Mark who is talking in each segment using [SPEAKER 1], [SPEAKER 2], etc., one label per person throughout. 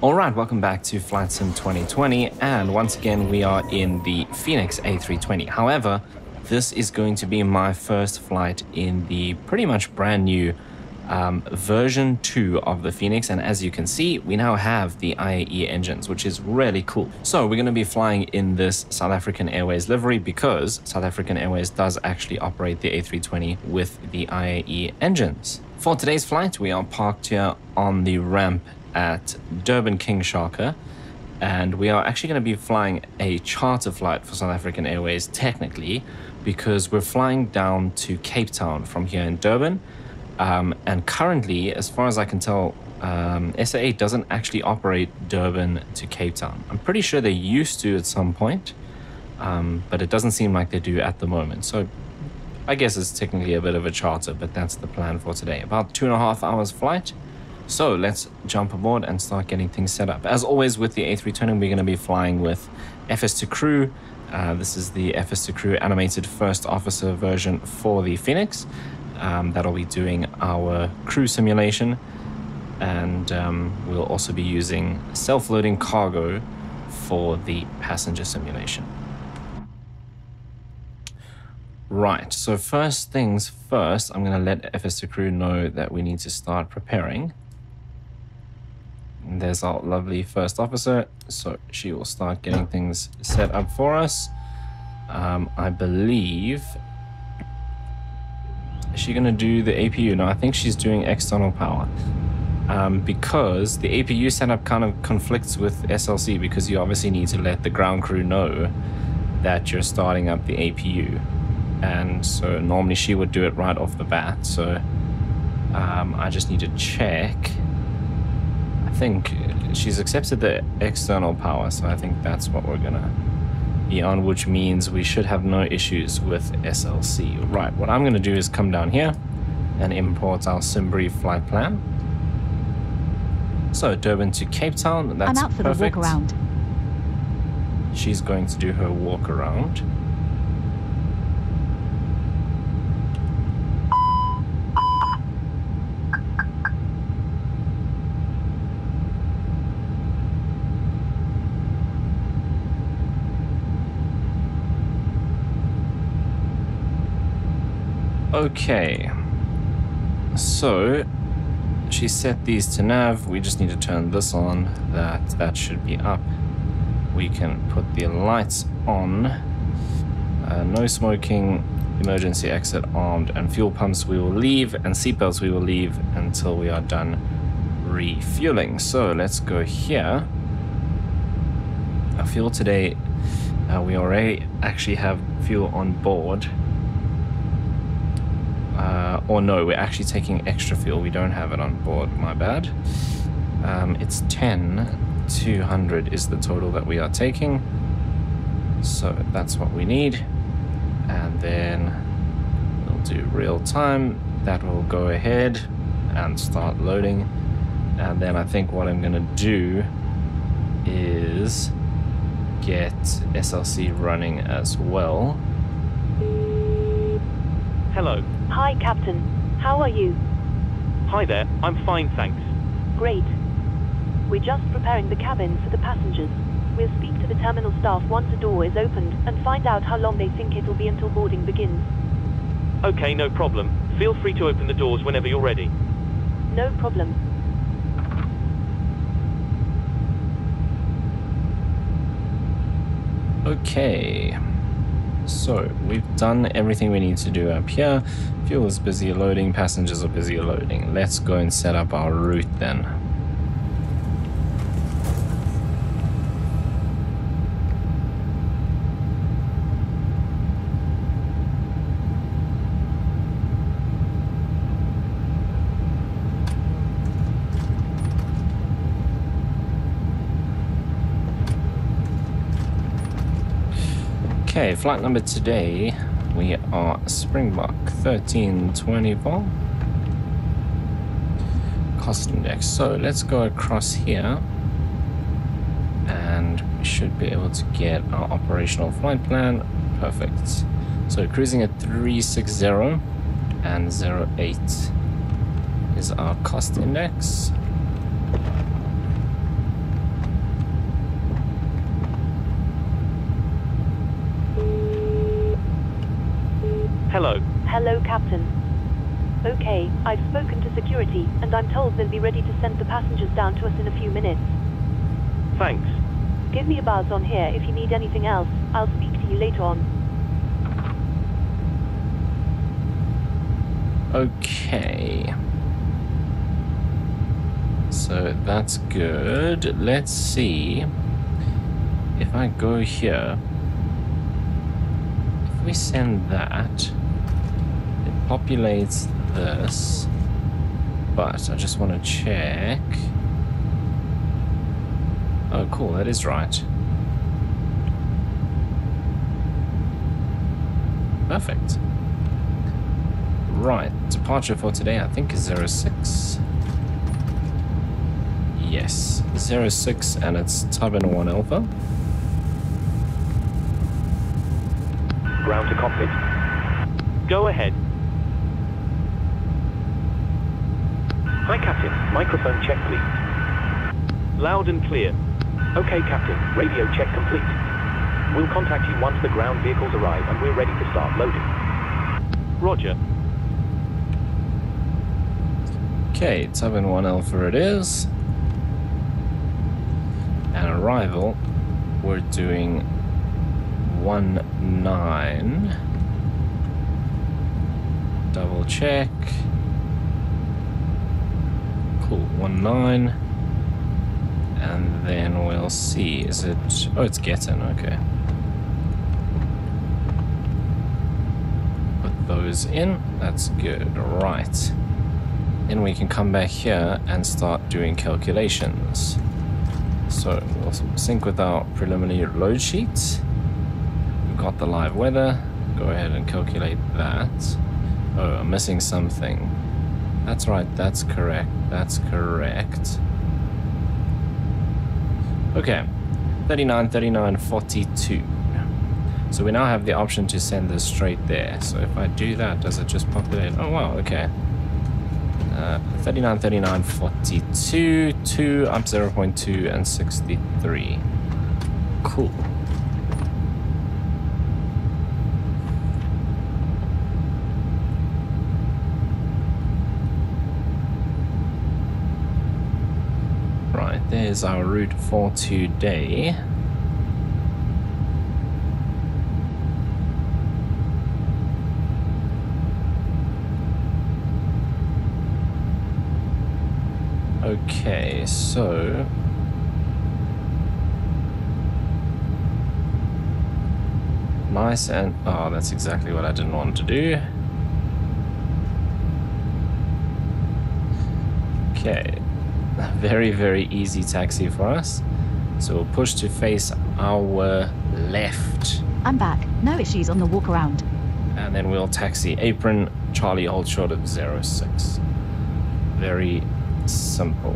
[SPEAKER 1] Alright, welcome back to Flight Sim 2020, and once again we are in the Fenix A320. However, this is going to be my first flight in the pretty much brand new version 2 of the Fenix, and as you can see, we now have the IAE engines, which is really cool. So we're going to be flying in this South African Airways livery because South African Airways does actually operate the A320 with the IAE engines. For today's flight, we are parked here on the ramp at Durban King Shaka, and we are actually going to be flying a charter flight for South African Airways technically, because we're flying down to Cape Town from here in Durban, and currently, as far as I can tell, SAA doesn't actually operate Durban to Cape Town. I'm pretty sure they used to at some point, but it doesn't seem like they do at the moment. So I guess it's technically a bit of a charter, but that's the plan for today. About 2.5 hours flight. So let's jump aboard and start getting things set up. As always with the A320, we're going to be flying with FS2Crew. This is the FS2Crew animated first officer version for the Fenix. That'll be doing our crew simulation, and we'll also be using self-loading cargo for the passenger simulation. Right, so first things first, I'm going to let FS2Crew know that we need to start preparing. And there's our lovely first officer, so she will start getting things set up for us. I believe, is she going to do the APU? No, I think she's doing external power, because the APU setup kind of conflicts with SLC, because you obviously need to let the ground crew know that you're starting up the APU. And so normally she would do it right off the bat, so I just need to check. I think she's accepted the external power, so I think that's what we're gonna be on, which means we should have no issues with SLC. Right, what I'm gonna do is come down here and import our Simbrief flight plan. So Durban to Cape Town, that's
[SPEAKER 2] I'm out for
[SPEAKER 1] perfect.
[SPEAKER 2] the walk around.
[SPEAKER 1] She's going to do her walk around. Okay, so she set these to nav. We just need to turn this on. That should be up. We can put the lights on. No smoking, emergency exit armed, and fuel pumps we will leave, and seatbelts we will leave until we are done refueling. So let's go here. Our fuel today, we already actually have fuel on board. Or no, we're actually taking extra fuel. We don't have it on board, my bad. It's 10,200 is the total that we are taking. So that's what we need. And then we'll do real time. That will go ahead and start loading. And then I think what I'm gonna do is get SLC running as well.
[SPEAKER 3] Hello.
[SPEAKER 4] Hi, Captain. How are you?
[SPEAKER 3] Hi there. I'm fine, thanks.
[SPEAKER 4] Great. We're just preparing the cabins for the passengers. We'll speak to the terminal staff once the door is opened and find out how long they think it'll be until boarding begins.
[SPEAKER 3] Okay, no problem. Feel free to open the doors whenever you're ready.
[SPEAKER 4] No problem.
[SPEAKER 1] Okay. So we've done everything we need to do up here. Fuel is busy loading, passengers are busy loading. Let's go and set up our route then. Okay, flight number today, we are Springbok 1320 vol. Cost index. So let's go across here and we should be able to get our operational flight plan. Perfect. So cruising at 360 and 08 is our cost index.
[SPEAKER 4] Hello, Captain. Okay, I've spoken to security, and I'm told they'll be ready to send the passengers down to us in a few minutes.
[SPEAKER 3] Thanks.
[SPEAKER 4] Give me a buzz on here if you need anything else. I'll speak to you later on.
[SPEAKER 1] Okay. So that's good. Let's see. If I go here, if we send that, it populates this. But I just want to check. Oh, cool, that is right. Perfect. Right, departure for today I think is 06. Yes, 06, and it's Turbine 1 Alpha.
[SPEAKER 3] Ground to cockpit. Go ahead. Hi, Captain. Microphone check, please. Loud and clear. Okay, Captain. Radio check complete. We'll contact you once the ground vehicles arrive and we're ready to start loading. Roger.
[SPEAKER 1] Okay, Turbine 1 Alpha it is. And arrival, we're doing 19. Double check. Cool, 19. And then we'll see, is it... Oh, it's getting, okay. Put those in, that's good, right. Then we can come back here and start doing calculations. So, we'll sync with our preliminary load sheet. We've got the live weather, go ahead and calculate that. Oh, I'm missing something. That's right, that's correct, that's correct. Okay, 39, 39, 42. So we now have the option to send this straight there. So if I do that, does it just populate? Oh wow, okay. 39, 39, 42, 2, up 0.2, and 63. Cool. Right, there's our route for today. Okay, so nice and oh, that's exactly what I didn't want to do. Okay, very, very easy taxi for us. So we'll push to face our left.
[SPEAKER 2] I'm back. No issues on the walk around.
[SPEAKER 1] And then we'll taxi apron, Charlie hold short of 06. Very simple.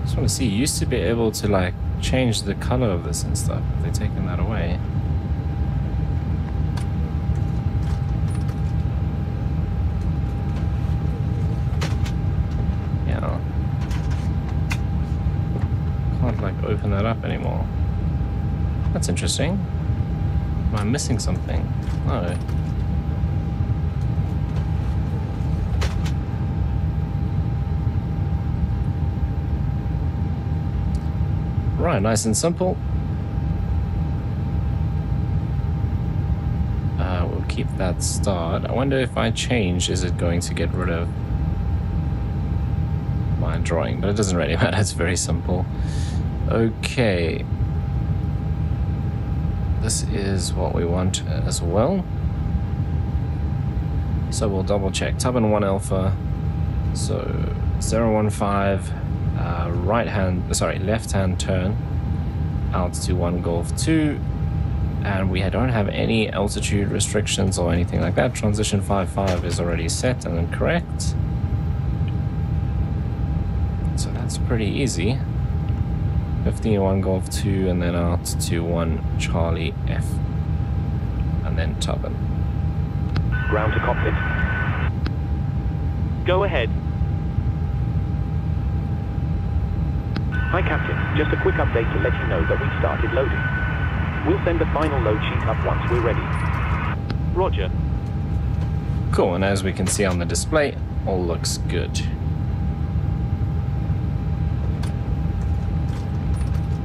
[SPEAKER 1] Just want to see, you used to be able to like change the color of this and stuff. Have they taken that away? Yeah. Can't like open that up anymore. That's interesting. Am I missing something? No. Right, nice and simple. We'll keep that start. I wonder if I change, is it going to get rid of my drawing? But it doesn't really matter, it's very simple. Okay. This is what we want as well. So we'll double check. Turbine 1 Alpha. So 015, left hand turn out to 1 Golf 2. And we don't have any altitude restrictions or anything like that. Transition 55 is already set and then correct. So that's pretty easy. 15, 1 Golf 2, and then out to 1 Charlie F. And then turbine.
[SPEAKER 3] Ground to cockpit. Go ahead. Hi Captain, just a quick update to let you know that we've started loading. We'll send the final load sheet up once we're ready. Roger.
[SPEAKER 1] Cool, and as we can see on the display, all looks good.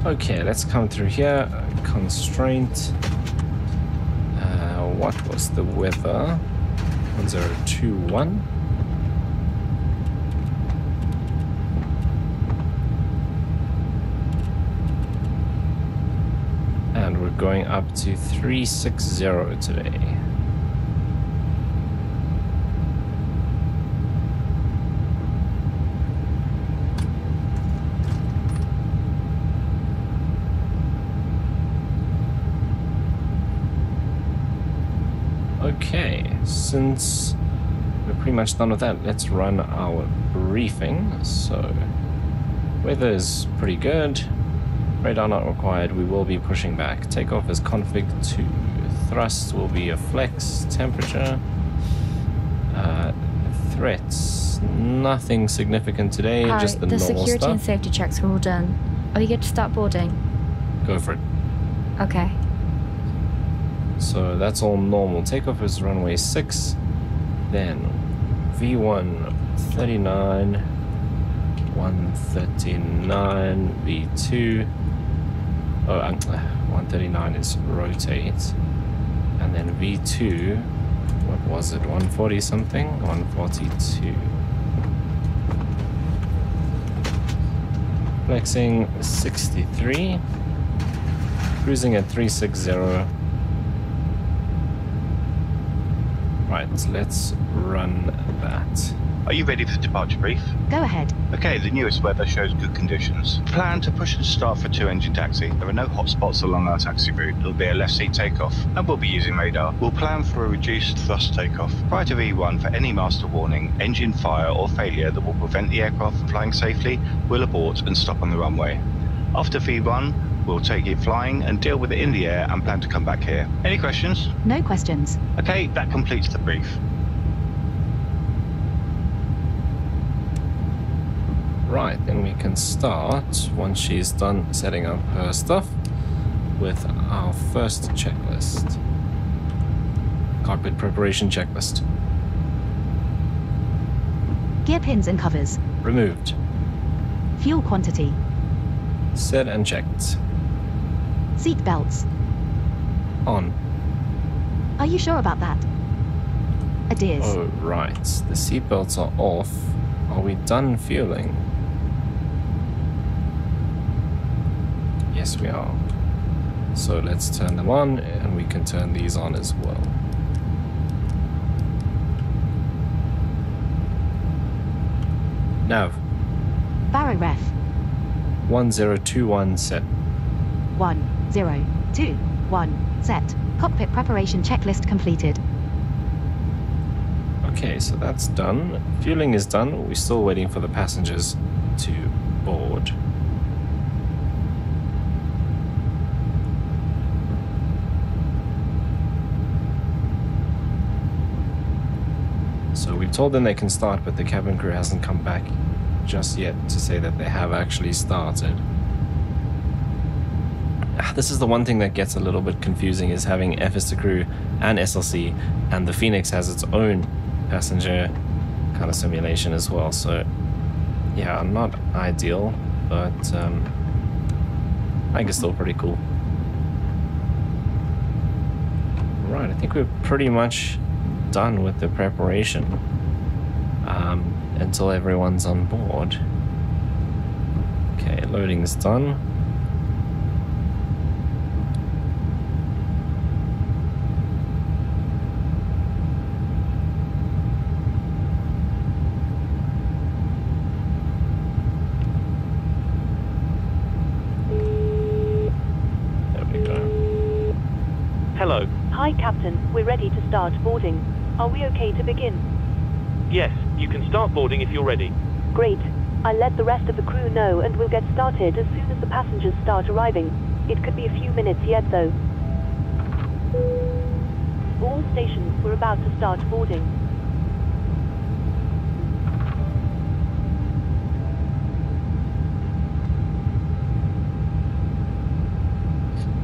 [SPEAKER 1] Okay, let's come through here. Constraint. What was the weather? 1021. And we're going up to 360 today. Okay, since we're pretty much done with that, let's run our briefing. So, weather is pretty good. Radar not required. We will be pushing back. Takeoff is config 2. Thrust will be a flex. Temperature. Threats. Nothing significant today.
[SPEAKER 5] Hi,
[SPEAKER 1] just the
[SPEAKER 5] the
[SPEAKER 1] normal
[SPEAKER 5] security
[SPEAKER 1] stuff.
[SPEAKER 5] and safety checks are all done. Are you good to start boarding?
[SPEAKER 1] Go for it.
[SPEAKER 5] Okay.
[SPEAKER 1] So that's all normal. Takeoff is runway 6. Then V1 39, 139, V2. Oh, 139 is rotate. And then V2, what was it? 140 something? 142. Flexing 63. Cruising at 360. Right, let's run that.
[SPEAKER 6] Are you ready for departure brief?
[SPEAKER 2] Go ahead.
[SPEAKER 6] Okay, the newest weather shows good conditions. Plan to push and start for 2-engine taxi. There are no hotspots along our taxi route. It'll be a left seat takeoff, and we'll be using radar. We'll plan for a reduced thrust takeoff. Prior to V1, for any master warning, engine fire or failure that will prevent the aircraft from flying safely, we'll abort and stop on the runway. After V1, we'll take you flying and deal with it in the air and plan to come back here. Any questions?
[SPEAKER 2] No questions.
[SPEAKER 6] Okay, that completes the brief.
[SPEAKER 1] Right, then we can start, once she's done setting up her stuff, with our first checklist. Cockpit preparation checklist.
[SPEAKER 2] Gear pins and covers.
[SPEAKER 1] Removed.
[SPEAKER 2] Fuel quantity.
[SPEAKER 1] Set and checked.
[SPEAKER 2] Seat belts.
[SPEAKER 1] On.
[SPEAKER 2] Are you sure about that? Adheres.
[SPEAKER 1] Oh, right. The seatbelts are off. Are we done fueling? Yes, we are. So let's turn them on, and we can turn these on as well. Nav.
[SPEAKER 2] Baroref.
[SPEAKER 1] 1021 set.
[SPEAKER 2] 1021 set. Cockpit preparation checklist completed.
[SPEAKER 1] Okay, so that's done. Fueling is done. We're still waiting for the passengers to board. So we've told them they can start, but the cabin crew hasn't come back just yet to say that they have actually started. This is the one thing that gets a little bit confusing, is having FS2Crew and SLC, and the Fenix has its own passenger kind of simulation as well. So yeah, not ideal, but I think it's still pretty cool. Right, I think we're pretty much done with the preparation until everyone's on board. Okay, loading's done. There we go.
[SPEAKER 3] Hello.
[SPEAKER 4] Hi, Captain. We're ready to start boarding. Are we okay to begin?
[SPEAKER 3] Yes, you can start boarding if you're ready.
[SPEAKER 4] Great. I'll let the rest of the crew know and we'll get started as soon as the passengers start arriving. It could be a few minutes yet, though. All stations, we're about to start boarding.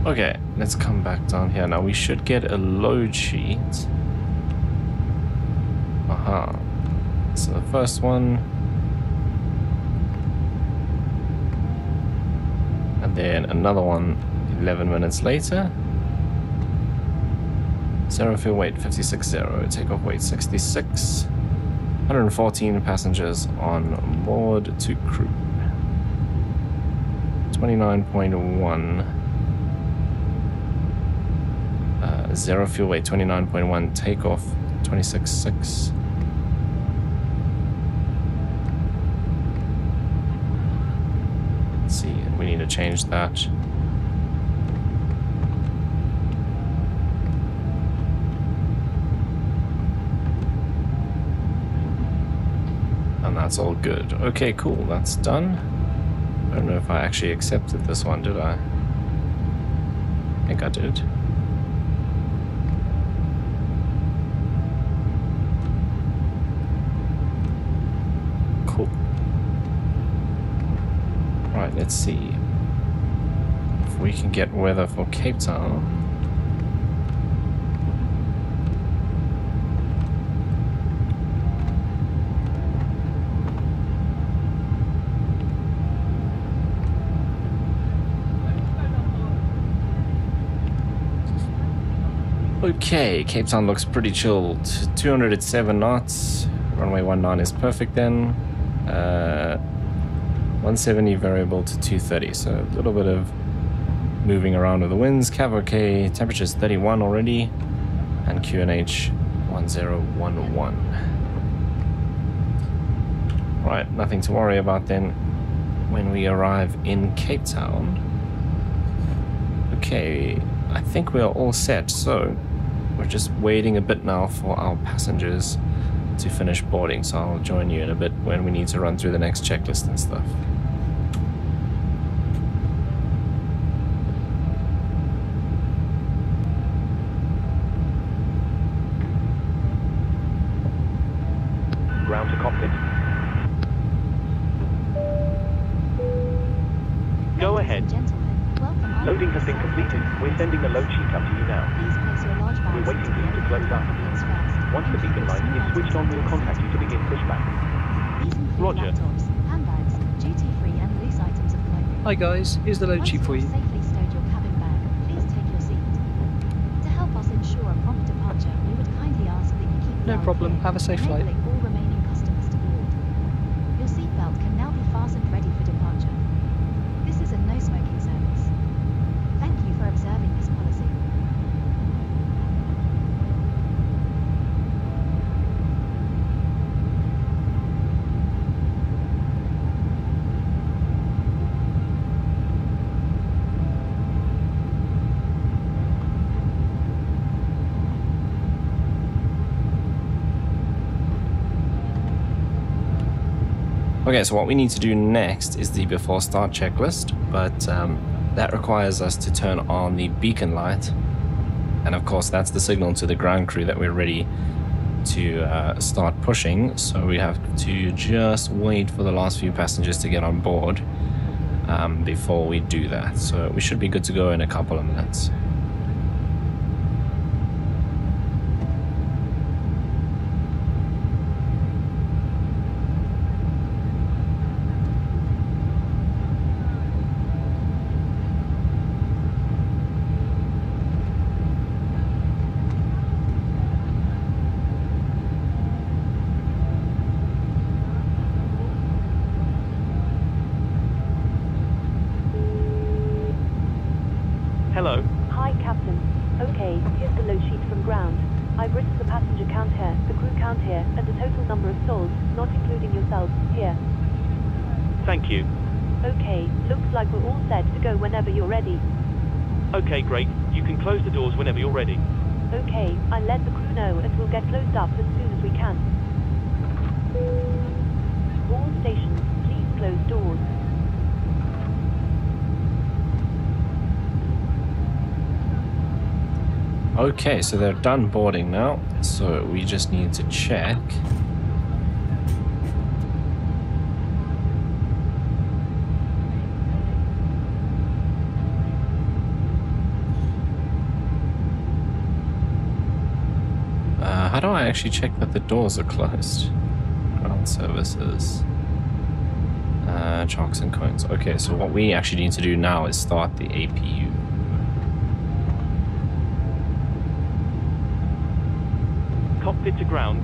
[SPEAKER 1] Okay, let's come back down here. Now we should get a load sheet. Aha. So the first one. And then another one 11 minutes later. 0 fuel weight 56.0, takeoff weight 66. 114 passengers on board, 2 crew. 29.1. 0 fuel weight 29.1, takeoff 26.6. Let's see, we need to change that. And that's all good. Okay, cool, that's done. I don't know if I actually accepted this one, did I? I think I did. Cool. Right, let's see if we can get weather for Cape Town. Okay, Cape Town looks pretty chilled. 200 at 7 knots. Runway 19 is perfect then. 170 variable to 230, so a little bit of moving around with the winds. Cav okay, temperature's 31 already. And QNH 1011. Right, nothing to worry about then when we arrive in Cape Town. Okay, I think we are all set, so we're just waiting a bit now for our passengers to finish boarding, so I'll join you in a bit when we need to run through the next checklist and stuff.
[SPEAKER 3] Ground to cockpit. Go ahead. Loading has been completed. We're sending the load sheet up to you now. We're waiting for you to close up. Once the beacon light is switched on, we'll contact you to begin pushback. Roger.
[SPEAKER 7] Hi guys, here's the load sheet for you. No problem, have a safe flight.
[SPEAKER 2] Your seatbelt can now be fastened ready for departure. This is a no smoking service. Thank you for observing this policy.
[SPEAKER 1] Okay, so what we need to do next is the before start checklist, but that requires us to turn on the beacon light. And of course, that's the signal to the ground crew that we're ready to start pushing. So we have to just wait for the last few passengers to get on board before we do that. So we should be good to go in a couple of minutes.
[SPEAKER 3] Hello.
[SPEAKER 4] Hi, Captain. Okay, here's the load sheet from ground. I've written the passenger count here, the crew count here, and the total number of souls, not including yourselves, here.
[SPEAKER 3] Thank you.
[SPEAKER 4] Okay, looks like we're all set to go whenever you're ready.
[SPEAKER 3] Okay, great. You can close the doors whenever you're ready.
[SPEAKER 4] Okay, I'll let the crew know and we'll get closed up as soon as we can. All stations, please close doors.
[SPEAKER 1] Okay, so they're done boarding now, so we just need to check. How do I actually check that the doors are closed? Ground services. Chocks and cones. Okay, so what we actually need to do now is start the APU.
[SPEAKER 3] Cockpit to ground.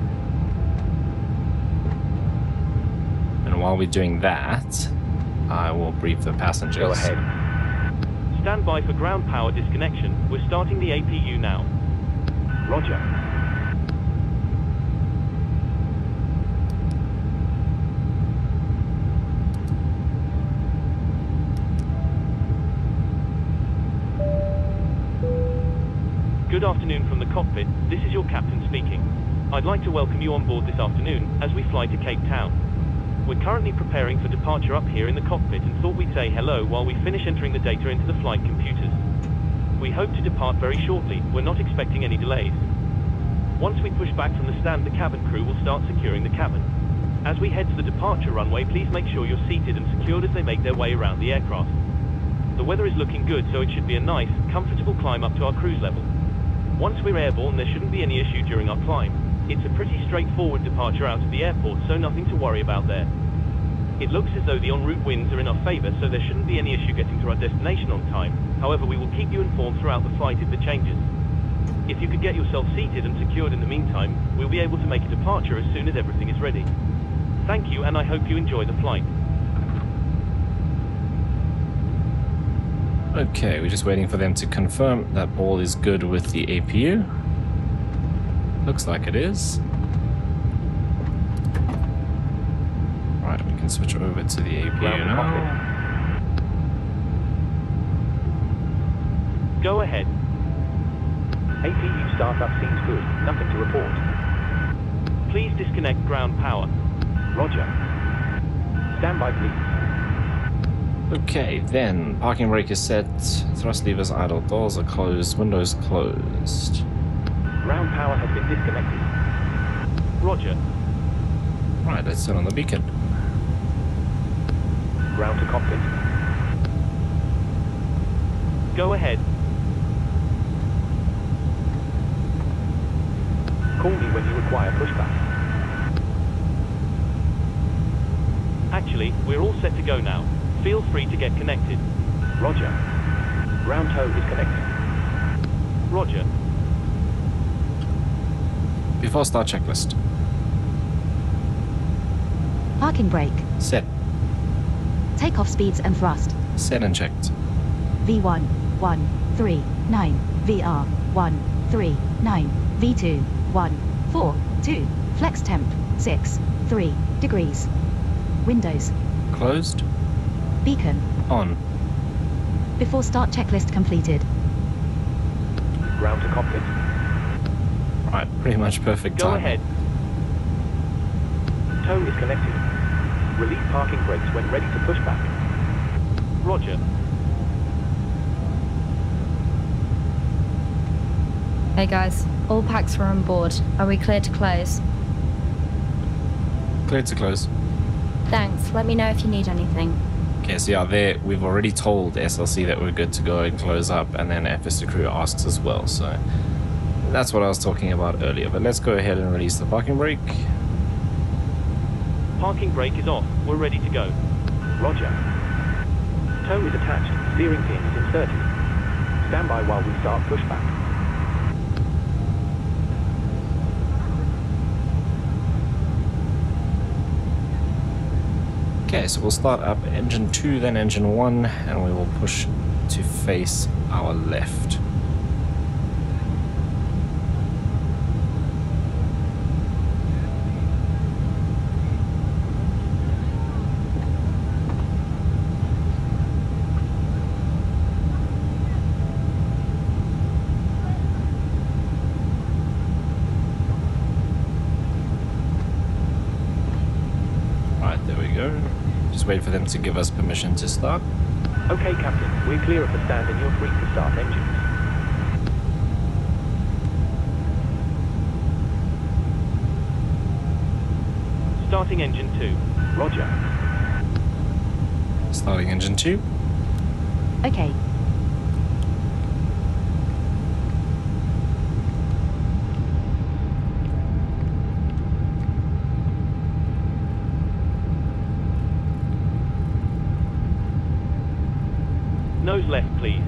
[SPEAKER 1] And while we're doing that, I will brief the passengers.
[SPEAKER 3] Go ahead. Stand by for ground power disconnection. We're starting the APU now. Roger. Good afternoon from the cockpit. This is your captain speaking. I'd like to welcome you on board this afternoon as we fly to Cape Town. We're currently preparing for departure up here in the cockpit and thought we'd say hello while we finish entering the data into the flight computers. We hope to depart very shortly. We're not expecting any delays. Once we push back from the stand, the cabin crew will start securing the cabin. As we head to the departure runway, please make sure you're seated and secured as they make their way around the aircraft. The weather is looking good, so it should be a nice, comfortable climb up to our cruise level. Once we're airborne, there shouldn't be any issue during our climb. It's a pretty straightforward departure out of the airport, so nothing to worry about there. It looks as though the en route winds are in our favour, so there shouldn't be any issue getting to our destination on time. However, we will keep you informed throughout the flight if it changes. If you could get yourself seated and secured in the meantime, we'll be able to make a departure as soon as everything is ready. Thank you, and I hope you enjoy the flight.
[SPEAKER 1] Okay, we're just waiting for them to confirm that all is good with the APU. Looks like it is. Right, we can switch over to the APU now.
[SPEAKER 3] Go ahead. APU startup seems good. Nothing to report. Please disconnect ground power. Roger. Stand by, please.
[SPEAKER 1] Okay, then parking brake is set, thrust levers idle, doors are closed, windows closed.
[SPEAKER 3] Ground power has been disconnected. Roger.
[SPEAKER 1] Right, let's turn on the beacon.
[SPEAKER 3] Ground to cockpit. Go ahead. Call me when you require pushback. Actually, we're all set to go now. Feel free to get connected. Roger. Ground tow is connected. Roger.
[SPEAKER 1] Before start checklist.
[SPEAKER 2] Parking brake.
[SPEAKER 1] Set.
[SPEAKER 2] Takeoff speeds and thrust.
[SPEAKER 1] Set and checked.
[SPEAKER 2] V1, 139, VR, 139, V2, 142, flex temp, 3 degrees. Windows.
[SPEAKER 1] Closed.
[SPEAKER 2] Beacon.
[SPEAKER 1] On.
[SPEAKER 2] Before start checklist completed.
[SPEAKER 3] Ground to cockpit.
[SPEAKER 1] Right, pretty much perfect
[SPEAKER 3] Go
[SPEAKER 1] timing.
[SPEAKER 3] ahead. Tow is connected. Release parking brakes when ready to push back. Roger.
[SPEAKER 5] Hey guys, all packs are on board. Are we clear to close?
[SPEAKER 1] Cleared to close.
[SPEAKER 5] Thanks, let me know if you need anything.
[SPEAKER 1] Okay, so yeah, there we've already told SLC that we're good to go and close up, and then FS2Crew asks as well, so that's what I was talking about earlier. But let's go ahead and release the parking brake.
[SPEAKER 3] Parking brake is off. We're ready to go. Roger. Tow is attached. Steering pin is inserted. Stand by while we start pushback.
[SPEAKER 1] Okay, so we'll start up engine 2, then engine 1, and we will push to face our left. Just wait for them to give us permission to start.
[SPEAKER 3] Okay, Captain. We're clear of the stand and you're free to start engines. Starting engine 2. Roger.
[SPEAKER 1] Starting engine 2.
[SPEAKER 2] Okay.
[SPEAKER 3] Nose left, please.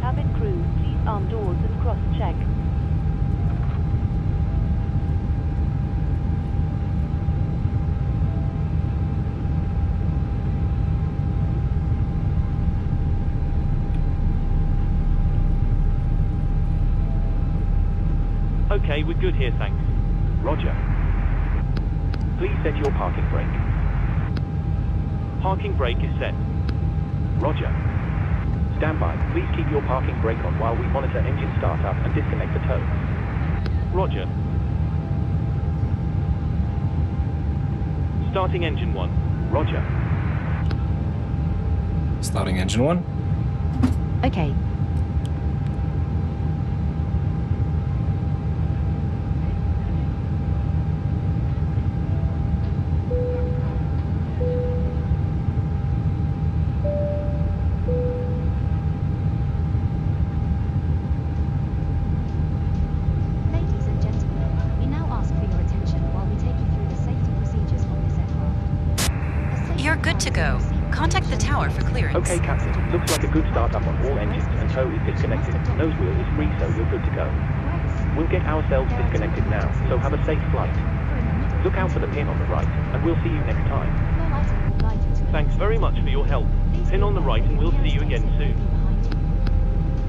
[SPEAKER 4] Cabin crew, please arm doors and cross-check.
[SPEAKER 3] Okay, we're good here, thanks. Roger. Please set your parking brake. Parking brake is set. Roger. Stand by. Please keep your parking brake on while we monitor engine startup and disconnect the tow. Roger. Starting engine 1. Roger.
[SPEAKER 1] Starting engine 1.
[SPEAKER 2] Okay.
[SPEAKER 3] Okay, Captain. Looks like a good startup on all engines and tow is disconnected. Nose wheel is free, so you're good to go. We'll get ourselves disconnected now, so have a safe flight. Look out for the pin on the right, and we'll see you next time. Thanks very much for your help. Pin on the right, and we'll see you again soon.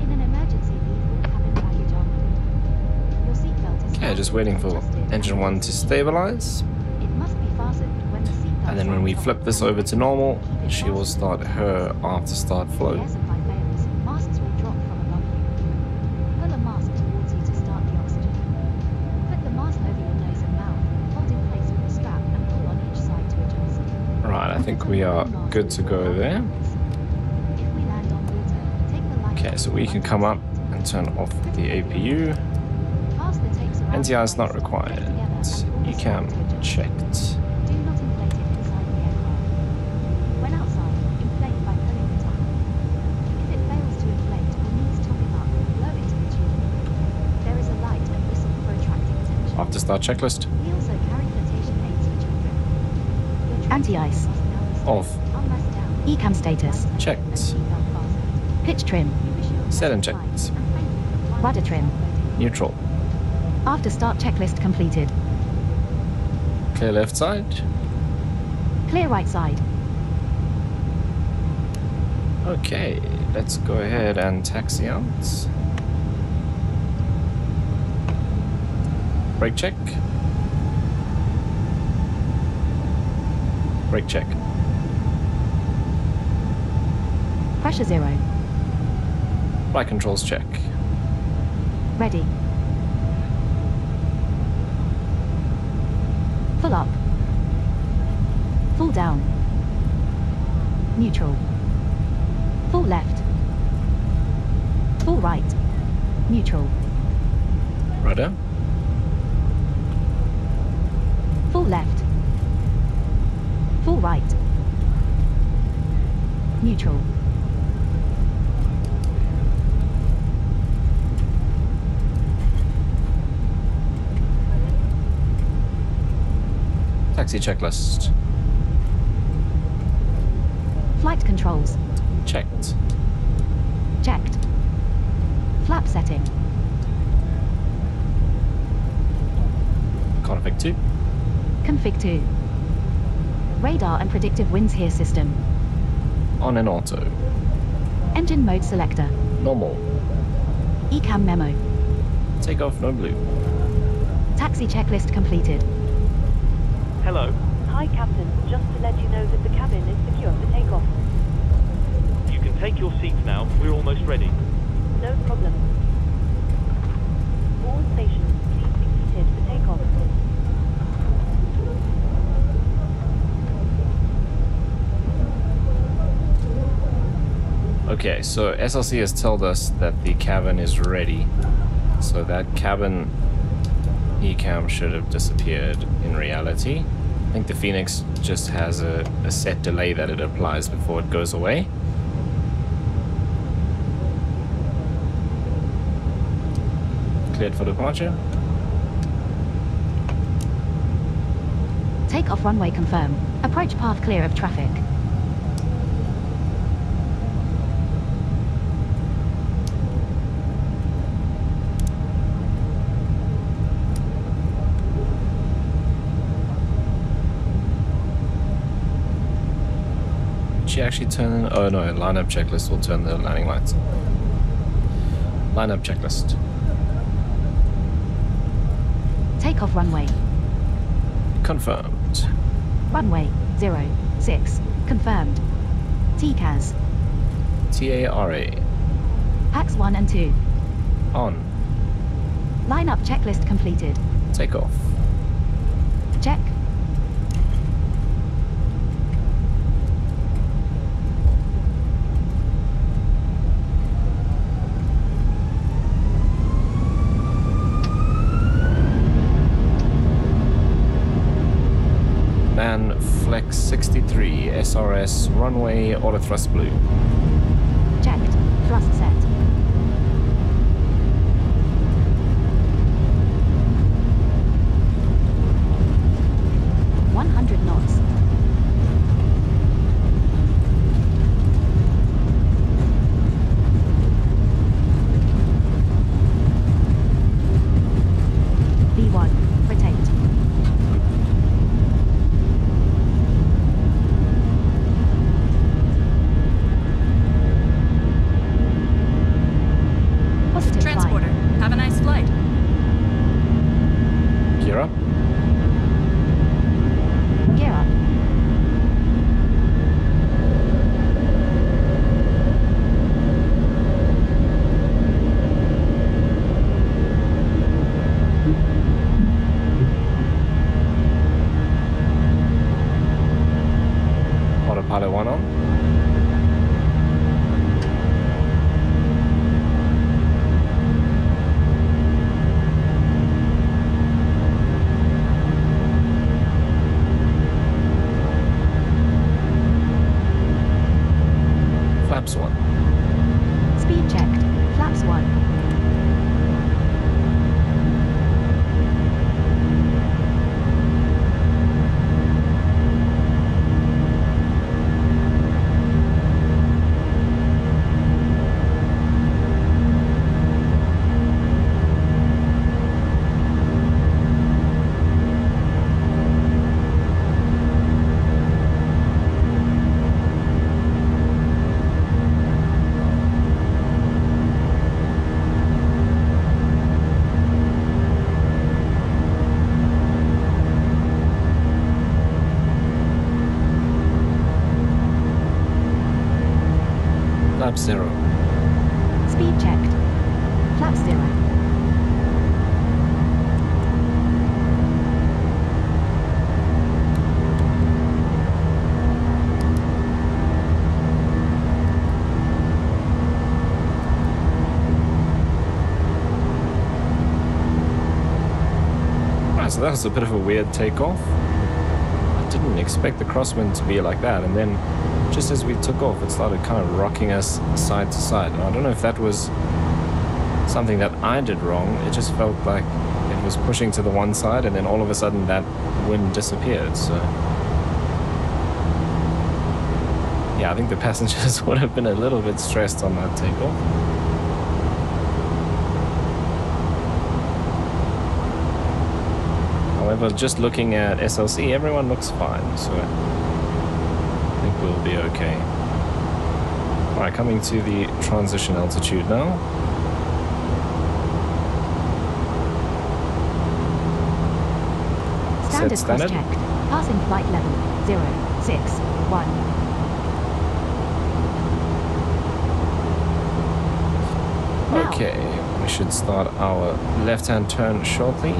[SPEAKER 2] In an emergency, leave all cabin baggage on. Your seatbelt is
[SPEAKER 1] Okay, just waiting for engine 1 to stabilize.
[SPEAKER 2] It must be fastened when the seatbelt.
[SPEAKER 1] And then when we flip this over to normal, she will start her after start flow.
[SPEAKER 2] The air supply fails. Masks will drop from above you. Pull a mask towards you to start the oxygen. Put the mask over your nose and mouth. Hold in place with a strap and pull on each side to adjust.
[SPEAKER 1] Right, I think we are good to go there.
[SPEAKER 2] If we land on water, take the light.
[SPEAKER 1] Okay, so we can come up and turn off the APU.
[SPEAKER 2] Pass the tapes around
[SPEAKER 1] NTI is
[SPEAKER 2] the
[SPEAKER 1] not
[SPEAKER 2] waist,
[SPEAKER 1] required.
[SPEAKER 2] stick together and pull the
[SPEAKER 1] ECAM
[SPEAKER 2] strap to adjust.
[SPEAKER 1] checked.
[SPEAKER 2] Do not inflate it inside the aircraft. When outside, inflate by pulling the top. If it fails to inflate or needs topping up, blow into the tube. There is a light and whistle for attracting attention.
[SPEAKER 1] After start checklist.
[SPEAKER 2] We also carry flotation aids for children. Anti-ice.
[SPEAKER 1] Off.
[SPEAKER 2] ECAM status.
[SPEAKER 1] Checked.
[SPEAKER 2] Pitch trim.
[SPEAKER 1] Set and checked.
[SPEAKER 2] Rudder trim.
[SPEAKER 1] Neutral.
[SPEAKER 2] After start checklist completed.
[SPEAKER 1] Clear left side.
[SPEAKER 2] Clear right side.
[SPEAKER 1] Okay, let's go ahead and taxi out. Brake check. Brake check.
[SPEAKER 2] Pressure 0.
[SPEAKER 1] Flight controls check.
[SPEAKER 2] Ready. Full up. Full down. Neutral. Full left. Full right. Neutral.
[SPEAKER 1] Rudder.
[SPEAKER 2] Full left. Full right. Neutral.
[SPEAKER 1] Taxi checklist.
[SPEAKER 2] Flight controls.
[SPEAKER 1] Checked.
[SPEAKER 2] Checked. Flap setting.
[SPEAKER 1] Config 2.
[SPEAKER 2] Config 2. Radar and predictive winds here system.
[SPEAKER 1] On and auto.
[SPEAKER 2] Engine mode selector.
[SPEAKER 1] Normal.
[SPEAKER 2] ECAM memo.
[SPEAKER 1] Takeoff no blue.
[SPEAKER 2] Taxi checklist completed.
[SPEAKER 3] Hello.
[SPEAKER 4] Hi, Captain. Just to let you know that the cabin is secure for takeoff.
[SPEAKER 3] You can take your seats now. We're almost ready.
[SPEAKER 4] No problem. All stations, please be seated for takeoff.
[SPEAKER 1] Okay, so SLC has told us that the cabin is ready. So that cabin ECAM should have disappeared in reality. I think the Phoenix just has a set delay that it applies before it goes away. Cleared for departure.
[SPEAKER 2] Take off runway confirm. Approach path clear of traffic.
[SPEAKER 1] She actually turn? Oh no, lineup checklist will turn the landing lights. Lineup checklist.
[SPEAKER 2] Take off runway.
[SPEAKER 1] Confirmed.
[SPEAKER 2] Runway 06. Confirmed. TCAS.
[SPEAKER 1] TARA.
[SPEAKER 2] PACX 1 and 2.
[SPEAKER 1] On.
[SPEAKER 2] Lineup checklist completed.
[SPEAKER 1] Take off.
[SPEAKER 2] Check.
[SPEAKER 1] Man Flex 63 SRS runway auto thrust blue.
[SPEAKER 2] Checked. Thrust set. knots. V1, rotate. Positive
[SPEAKER 8] Transporter,
[SPEAKER 2] flight.
[SPEAKER 8] have a nice flight.
[SPEAKER 1] Gear up.
[SPEAKER 2] Gear up.
[SPEAKER 1] Autopilot 1 on. Flaps 1.
[SPEAKER 2] Speed checked. Flaps 1.
[SPEAKER 1] Flap 0.
[SPEAKER 2] Speed checked. Flaps 0.
[SPEAKER 1] Right, so that was a bit of a weird takeoff. I didn't expect the crosswind to be like that, and then just as we took off, it started kind of rocking us side to side. And I don't know if that was something that I did wrong. It just felt like it was pushing to the one side, and then all of a sudden that wind disappeared. So yeah, I think the passengers would have been a little bit stressed on that takeoff. However, just looking at SLC, everyone looks fine, so I think we'll be okay. Alright, coming to the transition altitude now.
[SPEAKER 2] Standard
[SPEAKER 1] Set
[SPEAKER 2] cross
[SPEAKER 1] standard.
[SPEAKER 2] checked. Passing flight level 061. Now.
[SPEAKER 1] Okay, we should start our left-hand turn shortly.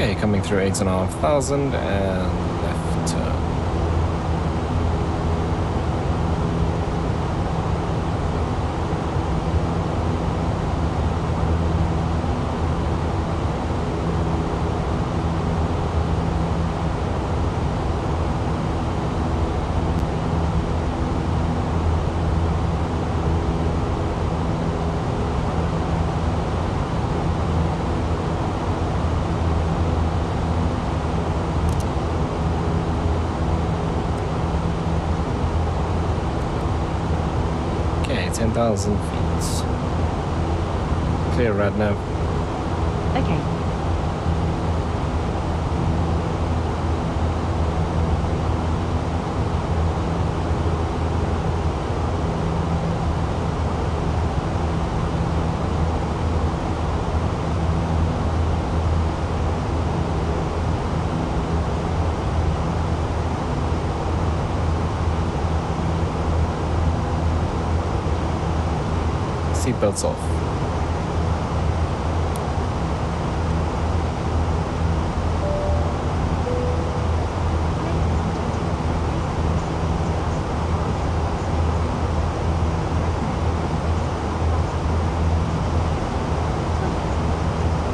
[SPEAKER 1] Okay, coming through 8,500 and left turn. Okay, 10,000 feet. Clear right now.
[SPEAKER 2] Okay.
[SPEAKER 1] Seatbelts off.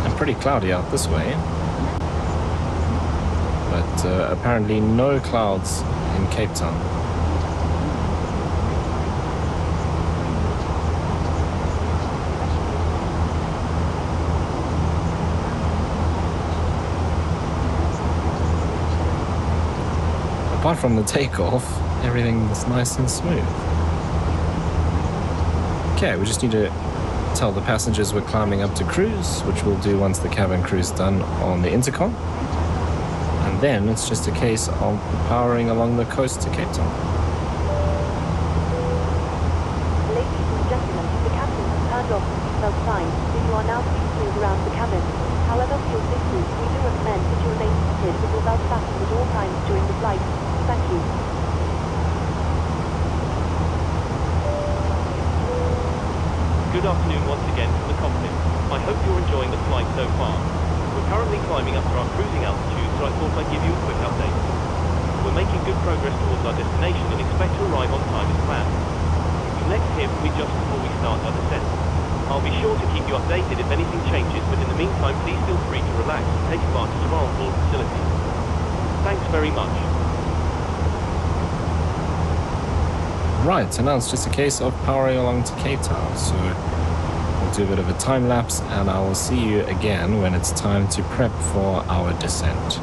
[SPEAKER 1] And pretty cloudy out this way, but apparently no clouds in Cape Town. Apart from the takeoff, everything's nice and smooth. Okay, we just need to tell the passengers we're climbing up to cruise, which we'll do once the cabin crew's done on the intercom. And then it's just a case of powering along the coast to Cape Town.
[SPEAKER 4] Ladies and gentlemen, the captain has turned off the seatbelt sign, so you are now free to move around the cabin. However, for your safety, we do recommend that you remain seated with your belt fastened at all times during the flight. Thank you.
[SPEAKER 3] Good afternoon once again from the cockpit. I hope you're enjoying the flight so far. We're currently climbing up to our cruising altitude, so I thought I'd give you a quick update. We're making good progress towards our destination and expect to arrive on time as planned. You'll next hear from me just before we start our descent. I'll be sure to keep you updated if anything changes, but in the meantime, please feel free to relax and take advantage of our onboard facilities. Thanks very much.
[SPEAKER 1] Right, so now it's just a case of powering along to Cape Town. So we'll do a bit of a time lapse and I will see you again when it's time to prep for our descent.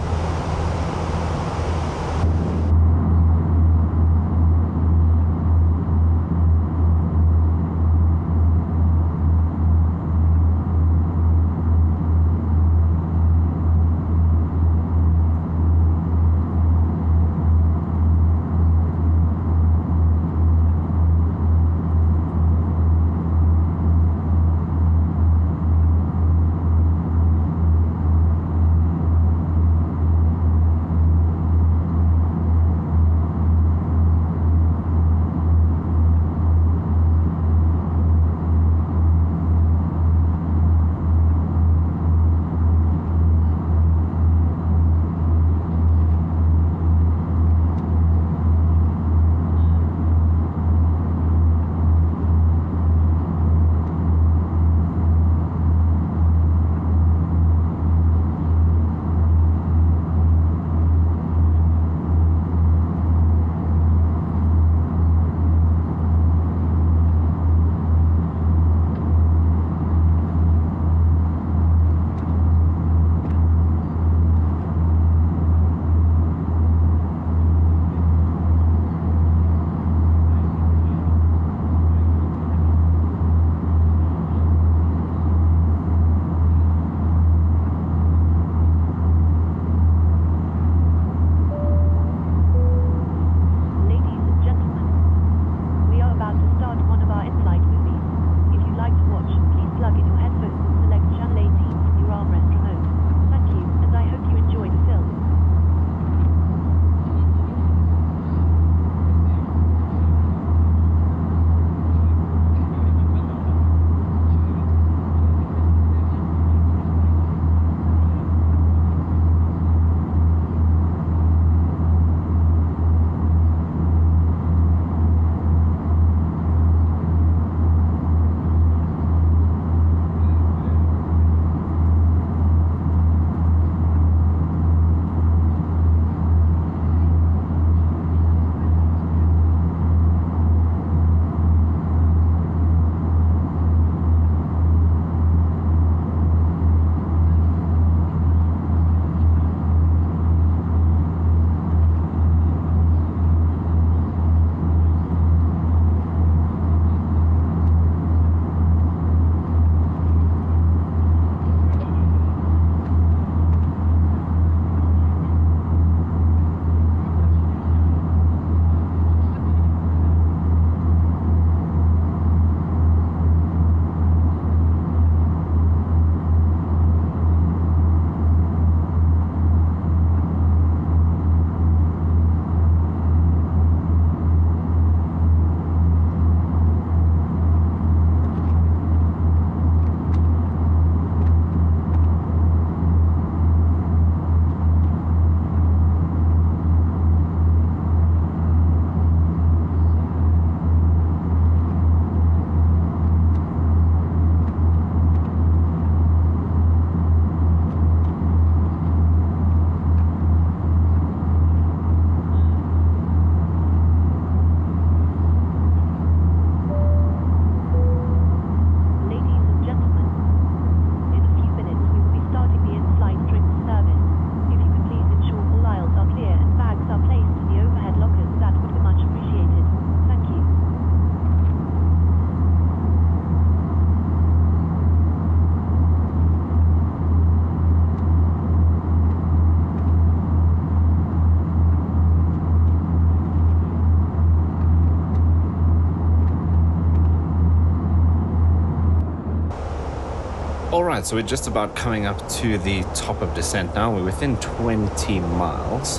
[SPEAKER 1] Alright, so we're just about coming up to the top of descent now. We're within 20 miles.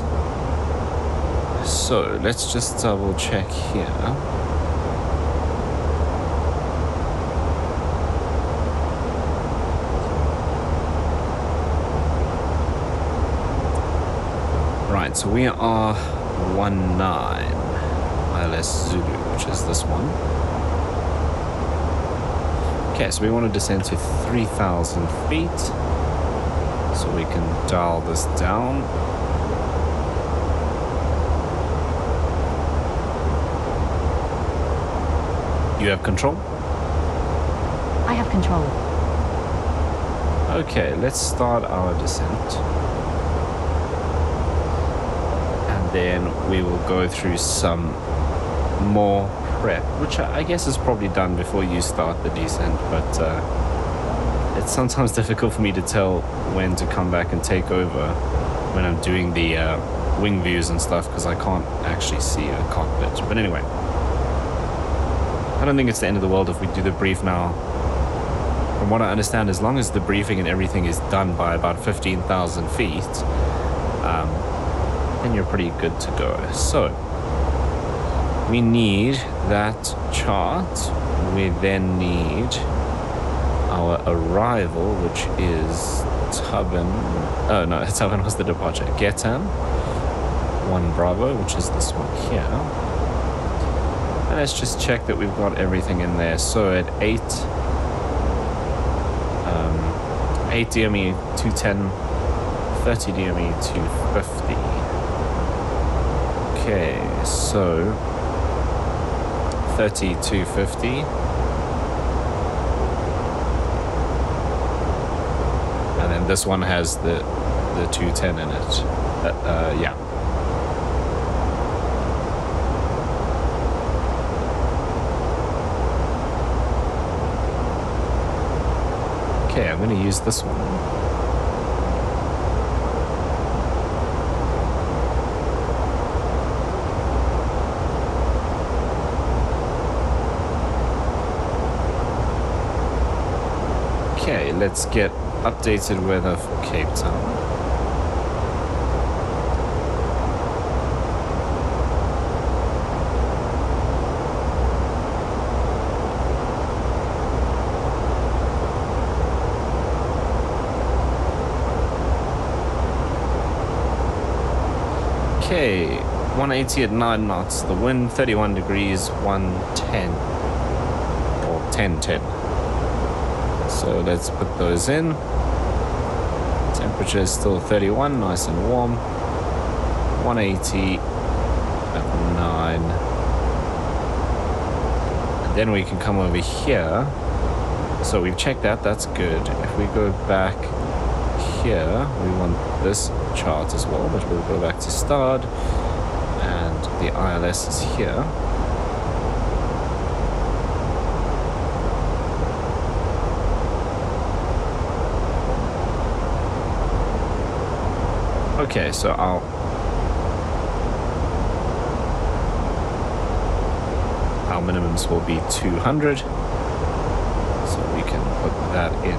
[SPEAKER 1] So let's just double check here. Right, so we are 19 ILS Zulu, which is this one. Okay, so we want to descend to 3,000 feet. So we can dial this down. You have control?
[SPEAKER 2] I have control.
[SPEAKER 1] Okay, let's start our descent. And then we will go through some more prep, which I guess is probably done before you start the descent, but it's sometimes difficult for me to tell when to come back and take over when I'm doing the wing views and stuff, because I can't actually see a cockpit. But anyway, I don't think it's the end of the world if we do the brief now. From what I understand, as long as the briefing and everything is done by about 15,000 feet, then you're pretty good to go. So we need that chart. We then need our arrival, which is Tubman. Oh no, Tubman was the departure. Getan 1 Bravo, which is this one here. And let's just check that we've got everything in there. So at 8 DME 210, 30 DME 250. Okay, so 30 250. And then this one has the 210 in it. Yeah. Okay, I'm going to use this one. Okay, let's get updated weather for Cape Town. Okay, 180 at 9 knots, the wind 31 degrees, 110, or 1010. So let's put those in. Temperature is still 31, nice and warm. 180 at 9. And then we can come over here. So we've checked that, that's good. If we go back here, we want this chart as well, but we'll go back to start, and the ILS is here. Okay, so our minimums will be 200, so we can put that in.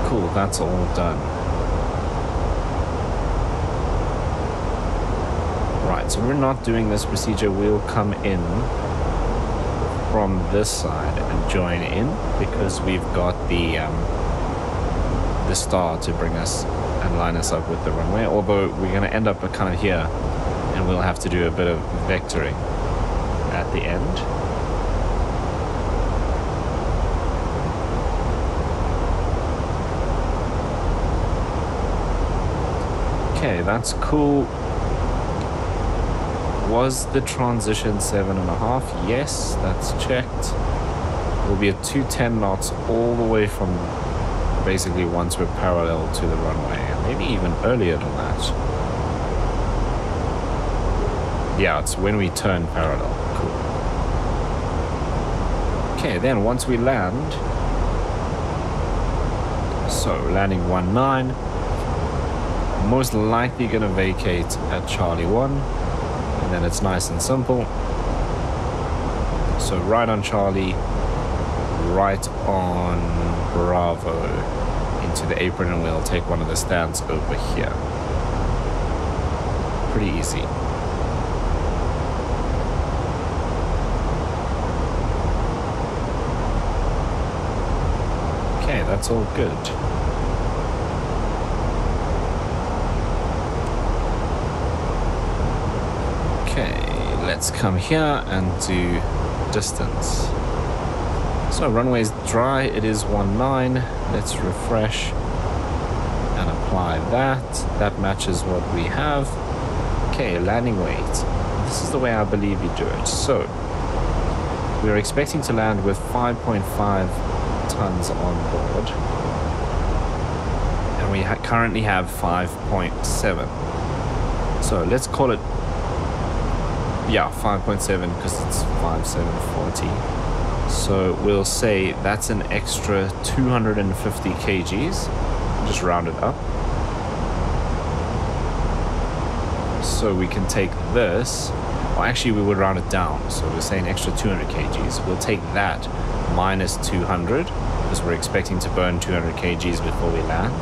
[SPEAKER 1] Cool, that's all done. Right, so we're not doing this procedure. We'll come in from this side and join in because we've got the star to bring us and line us up with the runway. Although we're going to end up kind of here, and we'll have to do a bit of vectoring at the end. Okay, that's cool. Was the transition 7.5? Yes, that's checked. We'll be at 210 knots all the way from basically once we're parallel to the runway, and maybe even earlier than that. Yeah, it's when we turn parallel. Cool. Okay, then once we land, so landing 19, most likely going to vacate at Charlie 1, and then it's nice and simple. So right on Charlie, right on Bravo into the apron, and we'll take one of the stands over here. Pretty easy. Okay, that's all good. Okay, let's come here and do distance. So runway's dry, it is 19. Let's refresh and apply that. That matches what we have. Okay, landing weight. This is the way I believe you do it. So we're expecting to land with 5.5 tons on board, and we currently have 5.7. So let's call it, yeah, 5.7 because it's 5,740. So we'll say that's an extra 250 kgs. Just round it up. So we can take this, well actually we would round it down. So we're saying extra 200 kgs. We'll take that minus 200 because we're expecting to burn 200 kgs before we land.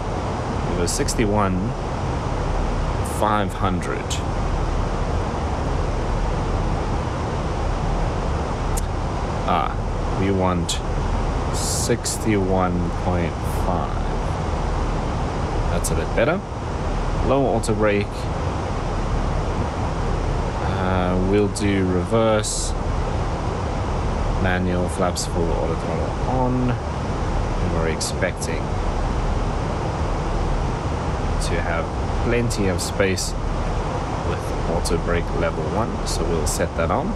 [SPEAKER 1] It was 61,500. We want 61.5. That's a bit better. Low auto brake. We'll do reverse. Manual, flaps full, auto throttle on. And we're expecting to have plenty of space with auto brake level 1. So we'll set that on.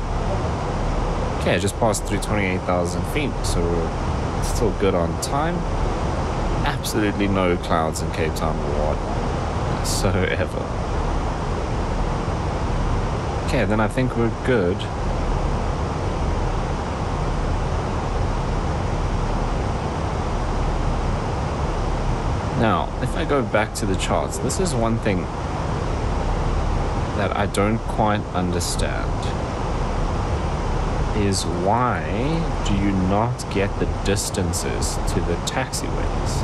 [SPEAKER 1] Okay, I just passed through 28,000 feet, so we're still good on time. Absolutely no clouds in Cape Town whatsoever. Okay, then I think we're good. Now, if I go back to the charts, this is one thing that I don't quite understand. Is why do you not get the distances to the taxiways?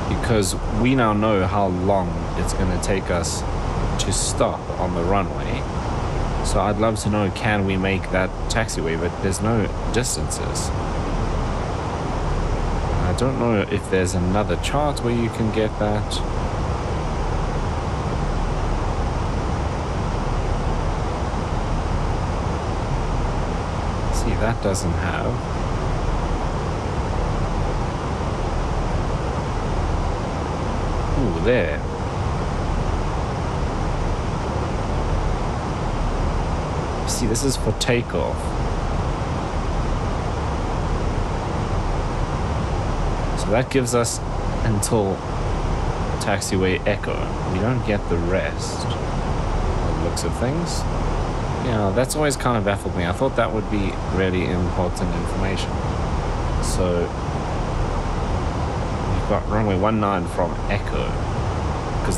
[SPEAKER 1] Because we now know how long it's going to take us to stop on the runway. So I'd love to know, can we make that taxiway? But there's no distances. I don't know if there's another chart where you can get that. That doesn't have. Ooh, there. See, this is for takeoff. So that gives us until taxiway Echo. We don't get the rest. By the looks of things. Yeah, that's always kind of baffled me. I thought that would be really important information. So we've got runway 19 from Echo, because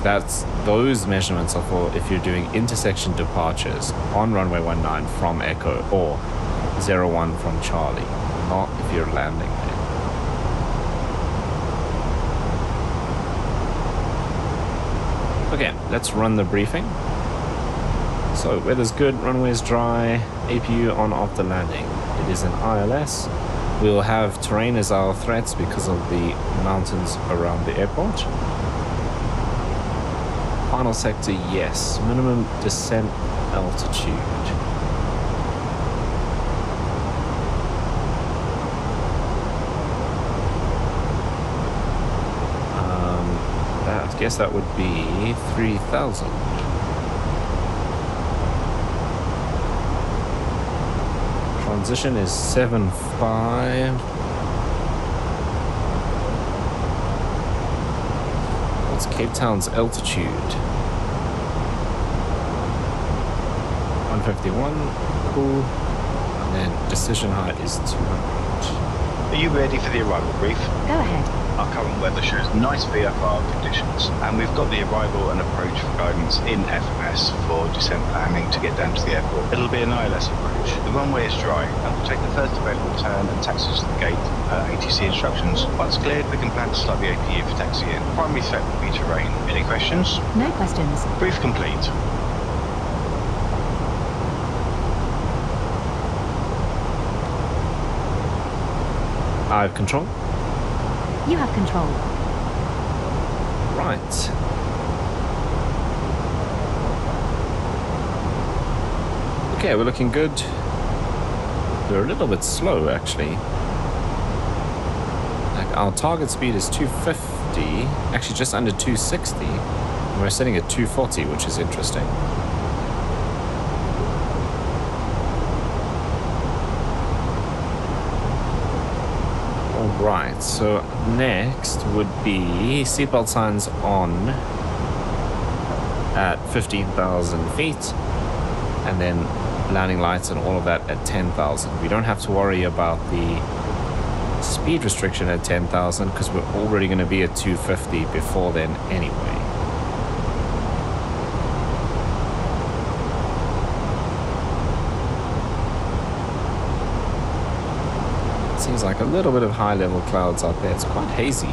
[SPEAKER 1] those measurements are for if you're doing intersection departures on runway 19 from Echo or 01 from Charlie, not if you're landing there. Okay, let's run the briefing. So weather's good, runway's dry, APU on after landing. It is an ILS. We'll have terrain as our threats because of the mountains around the airport. Final sector, yes. Minimum descent altitude. I guess that would be 3,000. Transition is 7.5. What's Cape Town's altitude? 151. Cool. And then decision height is 200.
[SPEAKER 6] Are you ready for the arrival brief?
[SPEAKER 2] Go ahead.
[SPEAKER 6] Our current weather shows nice VFR conditions, and we've got the arrival and approach guidance in FMS for descent landing to get down to the airport. It'll be an ILS approach. The runway is dry, and we'll take the first available turn and taxi to the gate per ATC instructions. Once cleared, we can plan to start the APU for taxi in. Primary threat will be terrain. Any questions?
[SPEAKER 2] No questions.
[SPEAKER 6] Brief complete.
[SPEAKER 1] I have control.
[SPEAKER 2] You have control.
[SPEAKER 1] Right. Okay, we're looking good. We're a little bit slow, actually. Like our target speed is 250, actually just under 260. And we're sitting at 240, which is interesting. Right, so next would be seatbelt signs on at 15,000 feet, and then landing lights and all of that at 10,000. We don't have to worry about the speed restriction at 10,000 because we're already going to be at 250 before then anyway. Seems like a little bit of high-level clouds out there. It's quite hazy.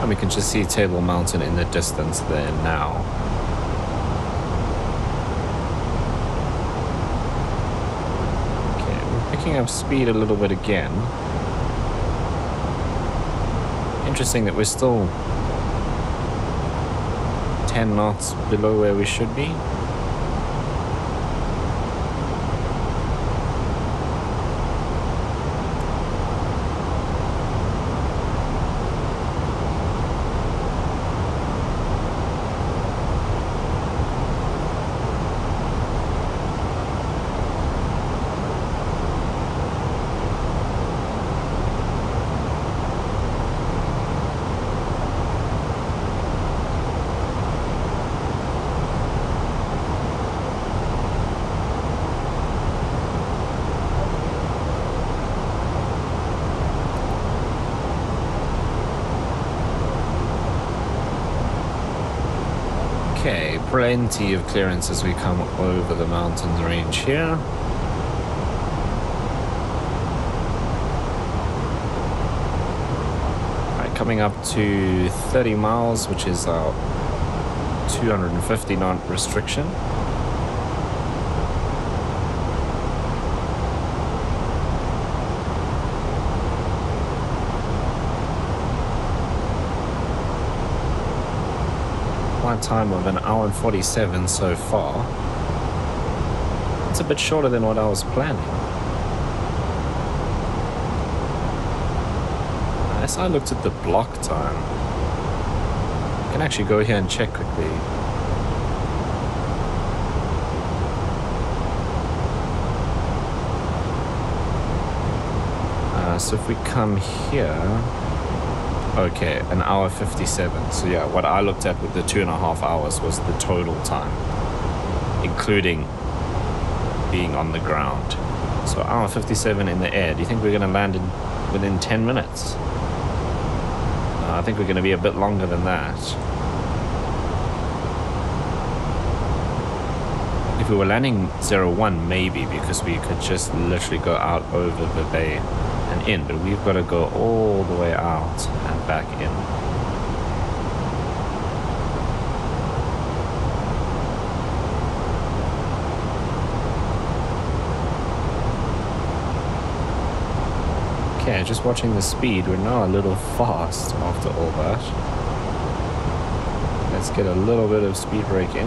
[SPEAKER 1] We can just see Table Mountain in the distance there now. Okay, we're picking up speed a little bit again. Interesting that we're still 10 knots below where we should be. Okay, plenty of clearance as we come over the mountain range here. Right, coming up to 30 miles, which is our 250 knot restriction. Time of 1 hour and 47 so far. It's a bit shorter than what I was planning. As I looked at the block time, I can actually go here and check quickly. So if we come here, okay, 1 hour 57. So yeah, what I looked at with the 2.5 hours was the total time, including being on the ground. So hour 57 in the air. Do you think we're going to land within 10 minutes? I think we're going to be a bit longer than that. If we were landing 01, maybe, because we could just literally go out over the bay and in, but we've got to go all the way out and back in. Okay, just watching the speed, we're now a little fast after all that. Let's get a little bit of speed brake in.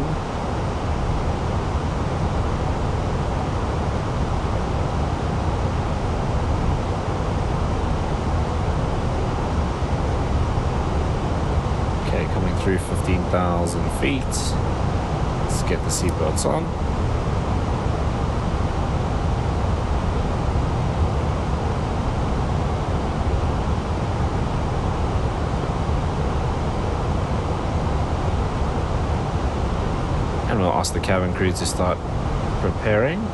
[SPEAKER 1] Okay, coming through 15,000 feet. Let's get the seatbelts on. And we'll ask the cabin crew to start preparing.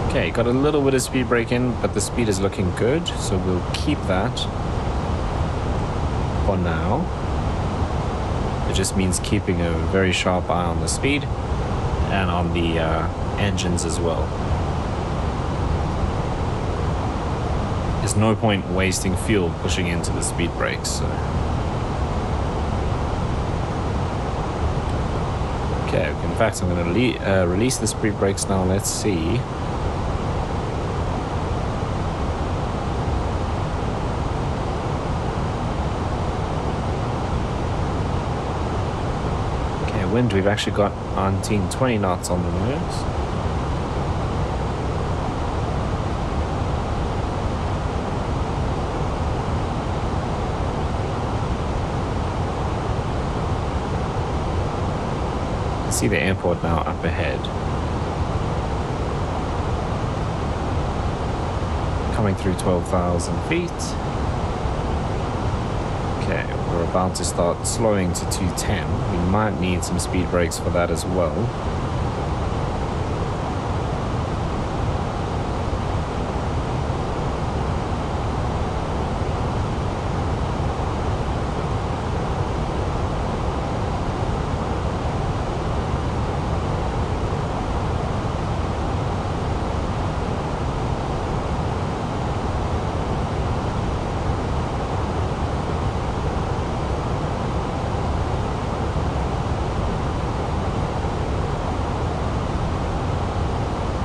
[SPEAKER 1] Okay, got a little bit of speed brake in, but the speed is looking good, so we'll keep that for now. It just means keeping a very sharp eye on the speed and on the engines as well. There's no point wasting fuel pushing into the speed brakes. So. Okay, in fact, I'm going to release the speed brakes now. Let's see. Wind, we've actually got 19-20 knots on the nose. You can see the airport now up ahead. Coming through 12,000 feet. Okay, we're about to start slowing to 210. We might need some speed brakes for that as well.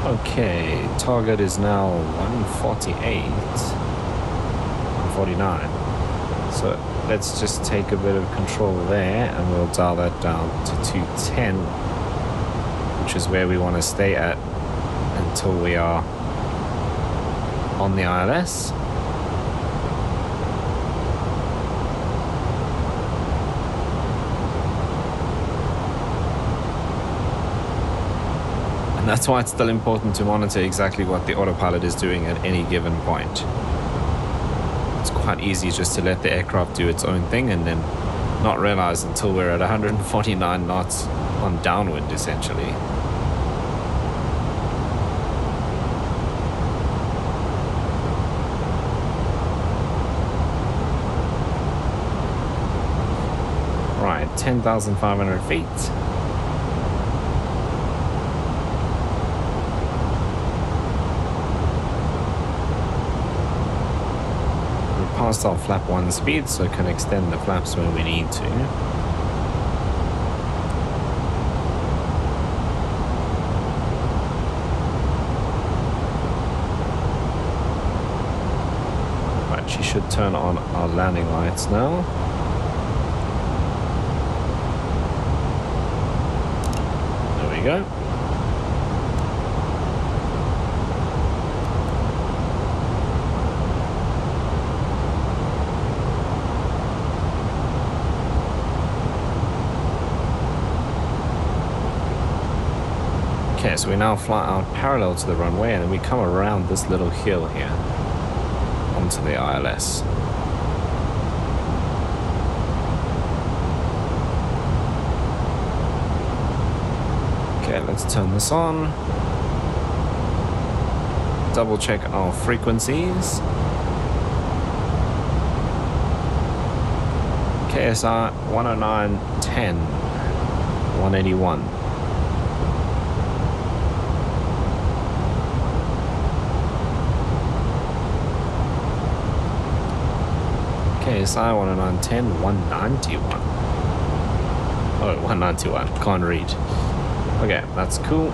[SPEAKER 1] Okay, target is now 148, 149. So let's just take a bit of control there and we'll dial that down to 210, which is where we want to stay at until we are on the ILS. And that's why it's still important to monitor exactly what the autopilot is doing at any given point. It's quite easy just to let the aircraft do its own thing and then not realize until we're at 149 knots on downwind, essentially. Right, 10,500 feet. Past our flap 1 speed, so can extend the flaps when we need to. Right, she should turn on our landing lights now. There we go. Okay, so we now fly out parallel to the runway and then we come around this little hill here onto the ILS. Okay, let's turn this on. Double check our frequencies. KSR 109.10. 181. KSI 10910, 191. Oh, 191. Can't read. Okay, that's cool.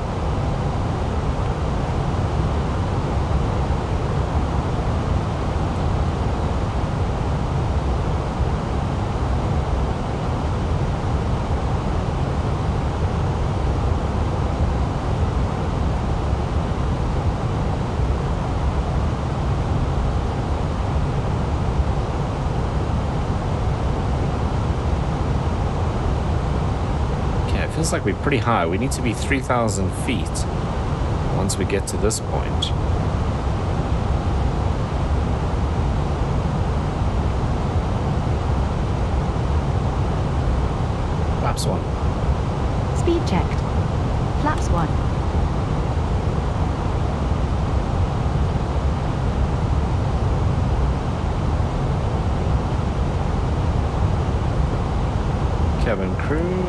[SPEAKER 1] Feels like we're pretty high. We need to be 3,000 feet once we get to this point. Flaps 1.
[SPEAKER 2] Speed checked. Flaps 1.
[SPEAKER 1] Cabin crew.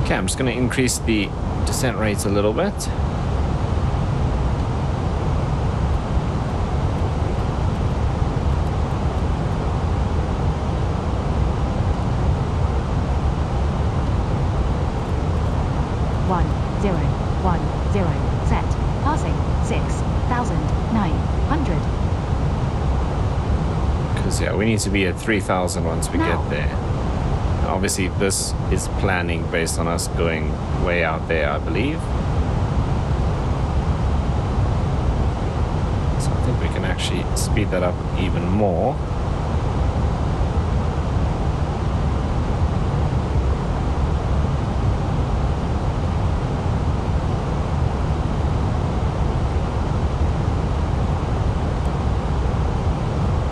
[SPEAKER 1] Okay, I'm just going to increase the descent rates a little bit.
[SPEAKER 2] One, 0, 1, 0, set, passing, 6,900.
[SPEAKER 1] Because, yeah, we need to be at 3,000 once we get there. Obviously, this is planning based on us going way out there, I believe. So I think we can actually speed that up even more.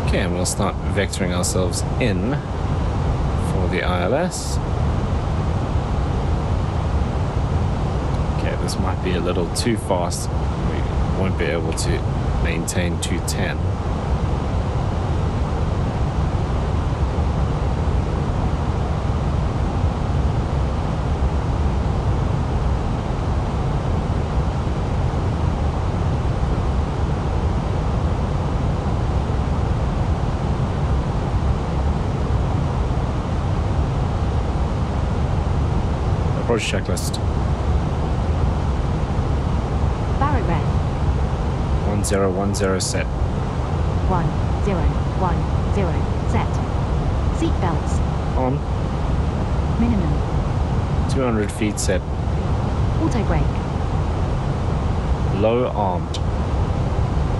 [SPEAKER 1] Okay, and we'll start vectoring ourselves in the ILS. Okay, this might be a little too fast. We won't be able to maintain 210. Approach checklist.
[SPEAKER 2] Barograph.
[SPEAKER 1] 1010 set.
[SPEAKER 2] 1010 set. Seat belts.
[SPEAKER 1] On.
[SPEAKER 2] Minimum.
[SPEAKER 1] 200 feet set.
[SPEAKER 2] Auto brake.
[SPEAKER 1] Low armed.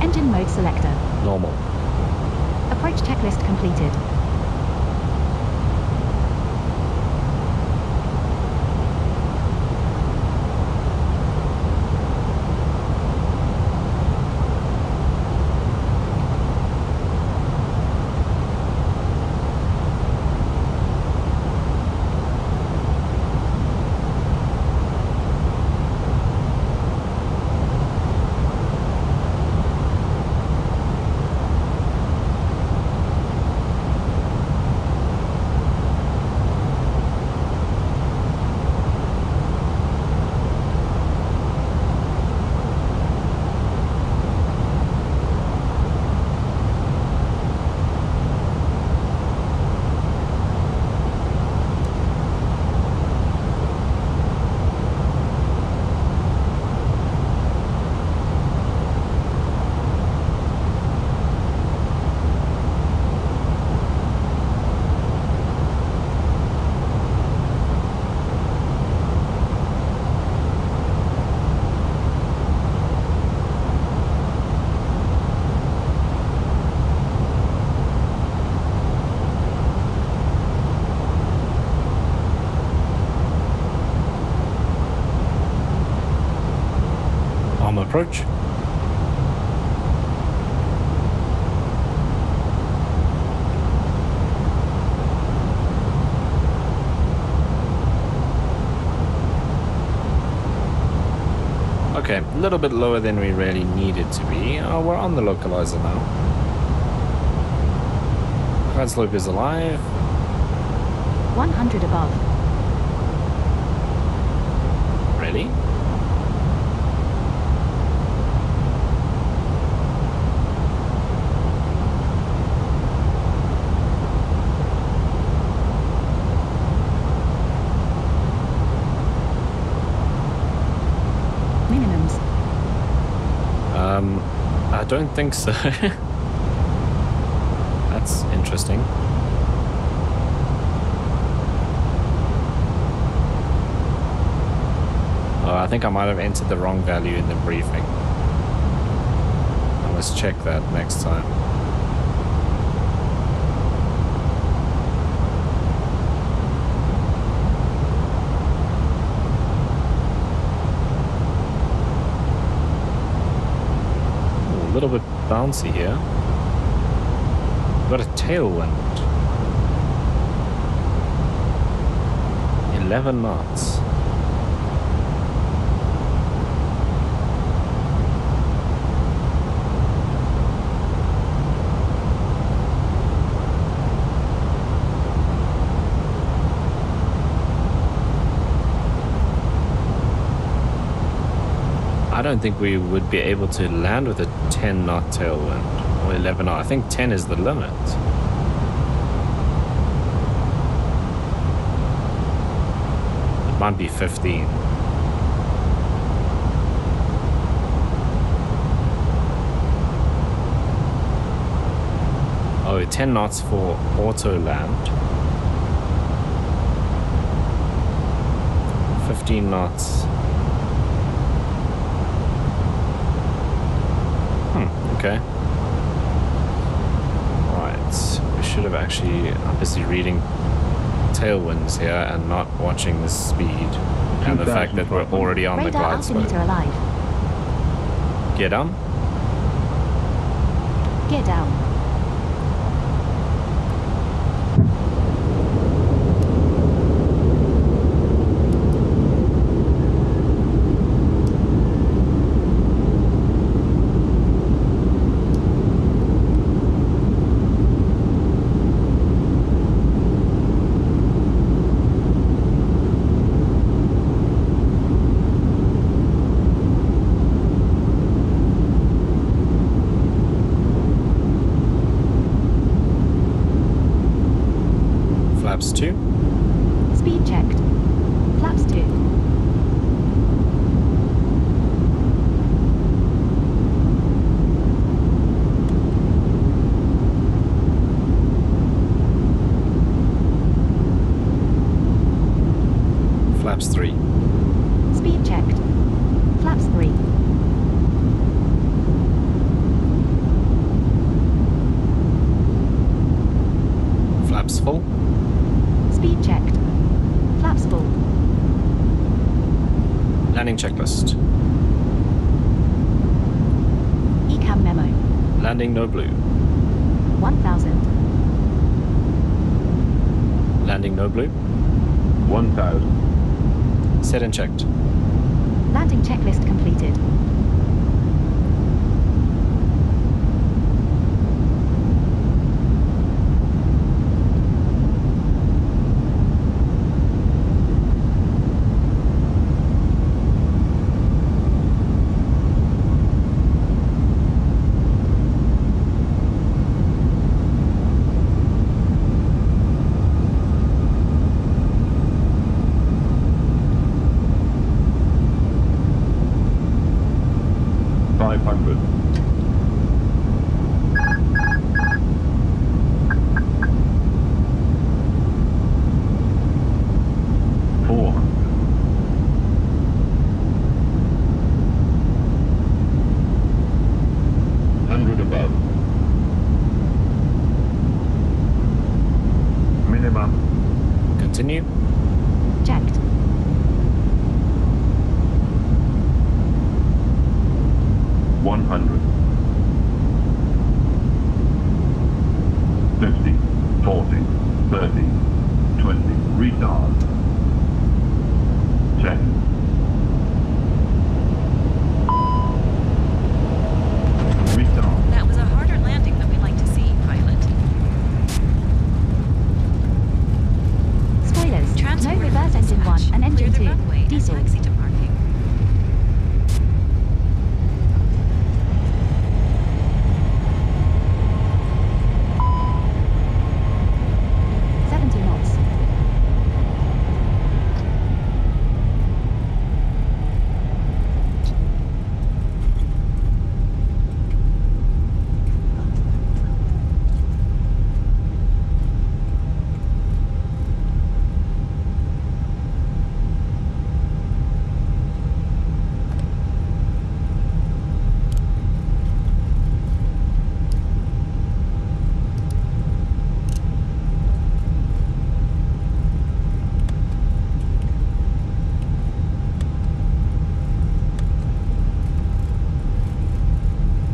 [SPEAKER 2] Engine mode selector.
[SPEAKER 1] Normal.
[SPEAKER 2] Approach checklist completed.
[SPEAKER 1] approach. Okay, a little bit lower than we really needed to be. Oh, we're on the localizer now. Cloud slope is alive.
[SPEAKER 2] 100 above.
[SPEAKER 1] Really?
[SPEAKER 2] Minimums.
[SPEAKER 1] I don't think so. That's interesting. Oh, I think I might have entered the wrong value in the briefing. I must check that next time. Ooh, a little bit bouncy here. Got a tailwind. 11 knots. I don't think we would be able to land with a 10 knot tailwind or 11 knot. I think 10 is the limit. It might be 15. Oh, 10 knots for auto land. 15 knots. Okay. Right. We should have actually obviously reading tailwinds here and not watching the speed and the fact that we're already on the
[SPEAKER 2] Radar
[SPEAKER 1] glide slope.
[SPEAKER 2] altimeter alive.
[SPEAKER 1] Gear down.
[SPEAKER 2] Gear down.
[SPEAKER 1] Flaps 2.
[SPEAKER 2] Speed checked. Flaps 2.
[SPEAKER 1] Flaps 3.
[SPEAKER 2] Speed checked. Flaps 3.
[SPEAKER 1] Flaps full.
[SPEAKER 2] Speed checked. Flaps full.
[SPEAKER 1] Landing checklist.
[SPEAKER 2] ECAM memo.
[SPEAKER 1] Landing no blue.
[SPEAKER 2] 1000.
[SPEAKER 1] Landing no blue.
[SPEAKER 6] 1,000.
[SPEAKER 1] Set and checked.
[SPEAKER 2] Landing checklist completed.
[SPEAKER 1] Continue.
[SPEAKER 2] Checked.
[SPEAKER 8] 100. 50, 40, 30, 20, retard. 10. Retard.
[SPEAKER 9] That was a harder landing than we like to see, pilot.
[SPEAKER 2] Spoilers.
[SPEAKER 9] Transport
[SPEAKER 2] No reverse engine 1 and
[SPEAKER 9] Clear
[SPEAKER 2] engine
[SPEAKER 9] the
[SPEAKER 2] 2.
[SPEAKER 9] runway
[SPEAKER 2] Diesel.
[SPEAKER 9] and taxi to parking.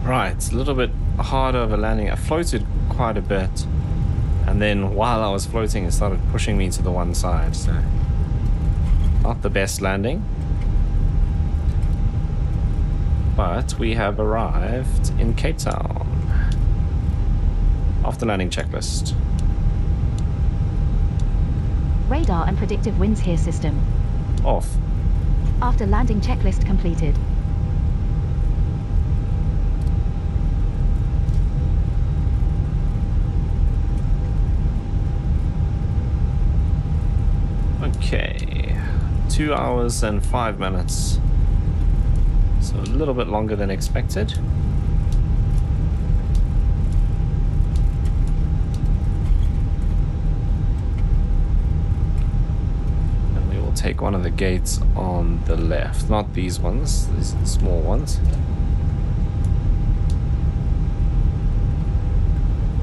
[SPEAKER 1] Right, it's a little bit harder of a landing. I floated quite a bit, and then while I was floating it started pushing me to the one side, so not the best landing. But we have arrived in Cape Town. After landing checklist.
[SPEAKER 2] Radar and predictive winds here system.
[SPEAKER 1] Off.
[SPEAKER 2] After landing checklist completed.
[SPEAKER 1] Okay, 2 hours and 5 minutes. So a little bit longer than expected. And we will take one of the gates on the left, not these ones, these are the small ones.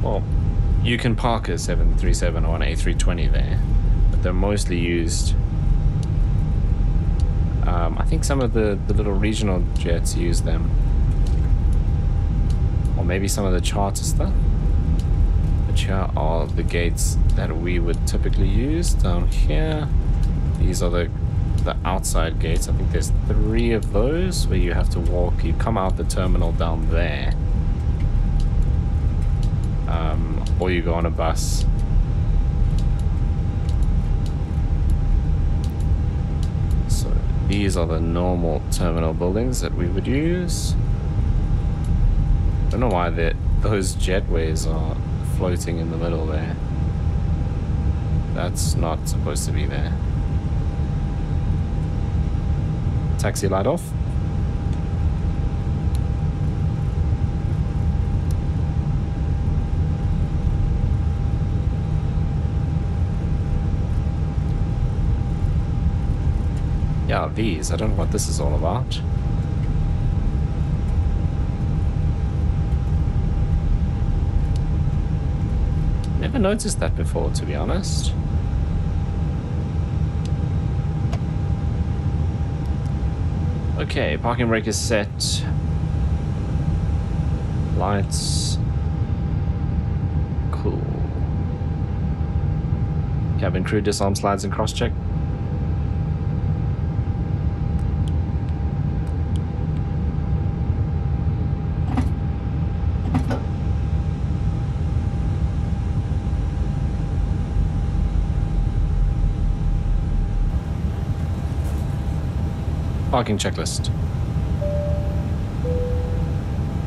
[SPEAKER 1] Well, you can park a 737 or an A320 there. They're mostly used. I think some of the little regional jets use them, or maybe some of the charter stuff. But here are the gates that we would typically use down here. These are the outside gates. I think there's 3 of those where you have to walk. You come out the terminal down there, or you go on a bus. These are the normal terminal buildings that we would use. Don't know why those jetways are floating in the middle there. That's not supposed to be there. Taxi light off. Yeah, these. I don't know what this is all about. Never noticed that before, to be honest. Okay, parking brake is set. Lights. Cool. Cabin crew disarm slides and cross-check. Parking checklist.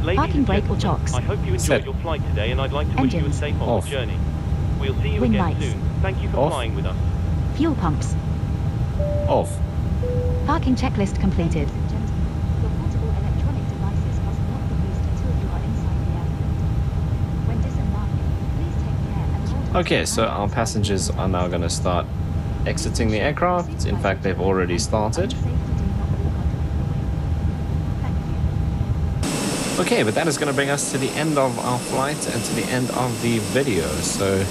[SPEAKER 2] Parking brake or chocks.
[SPEAKER 3] I hope you enjoyed
[SPEAKER 1] Set.
[SPEAKER 3] your flight today, and I'd like to wish you a
[SPEAKER 2] Engines.
[SPEAKER 3] safe on
[SPEAKER 1] Off.
[SPEAKER 3] the journey. We'll see you
[SPEAKER 2] Wing
[SPEAKER 3] again
[SPEAKER 2] lights.
[SPEAKER 3] soon. Thank you for
[SPEAKER 1] Off.
[SPEAKER 3] flying with us.
[SPEAKER 2] Fuel pumps.
[SPEAKER 1] Off.
[SPEAKER 2] Parking checklist completed.
[SPEAKER 10] Your portable electronic devices must not be used until you are inside the aircraft. When disembarking, please take care and hold
[SPEAKER 1] Okay, so our passengers are now going to start exiting the aircraft. In fact, they've already started. Okay, but that is going to bring us to the end of our flight and to the end of the video. So,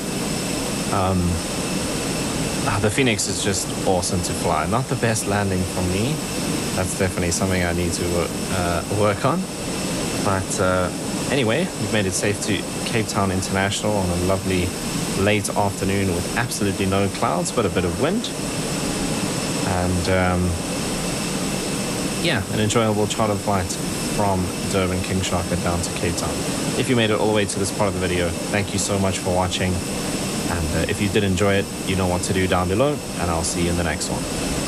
[SPEAKER 1] the Phoenix is just awesome to fly. Not the best landing for me. That's definitely something I need to work on. But anyway, we've made it safe to Cape Town International on a lovely late afternoon with absolutely no clouds, but a bit of wind. And yeah, an enjoyable charter flight from Durban King Shaka down to Cape Town. If you made it all the way to this part of the video, thank you so much for watching. And if you did enjoy it, you know what to do down below, and I'll see you in the next one.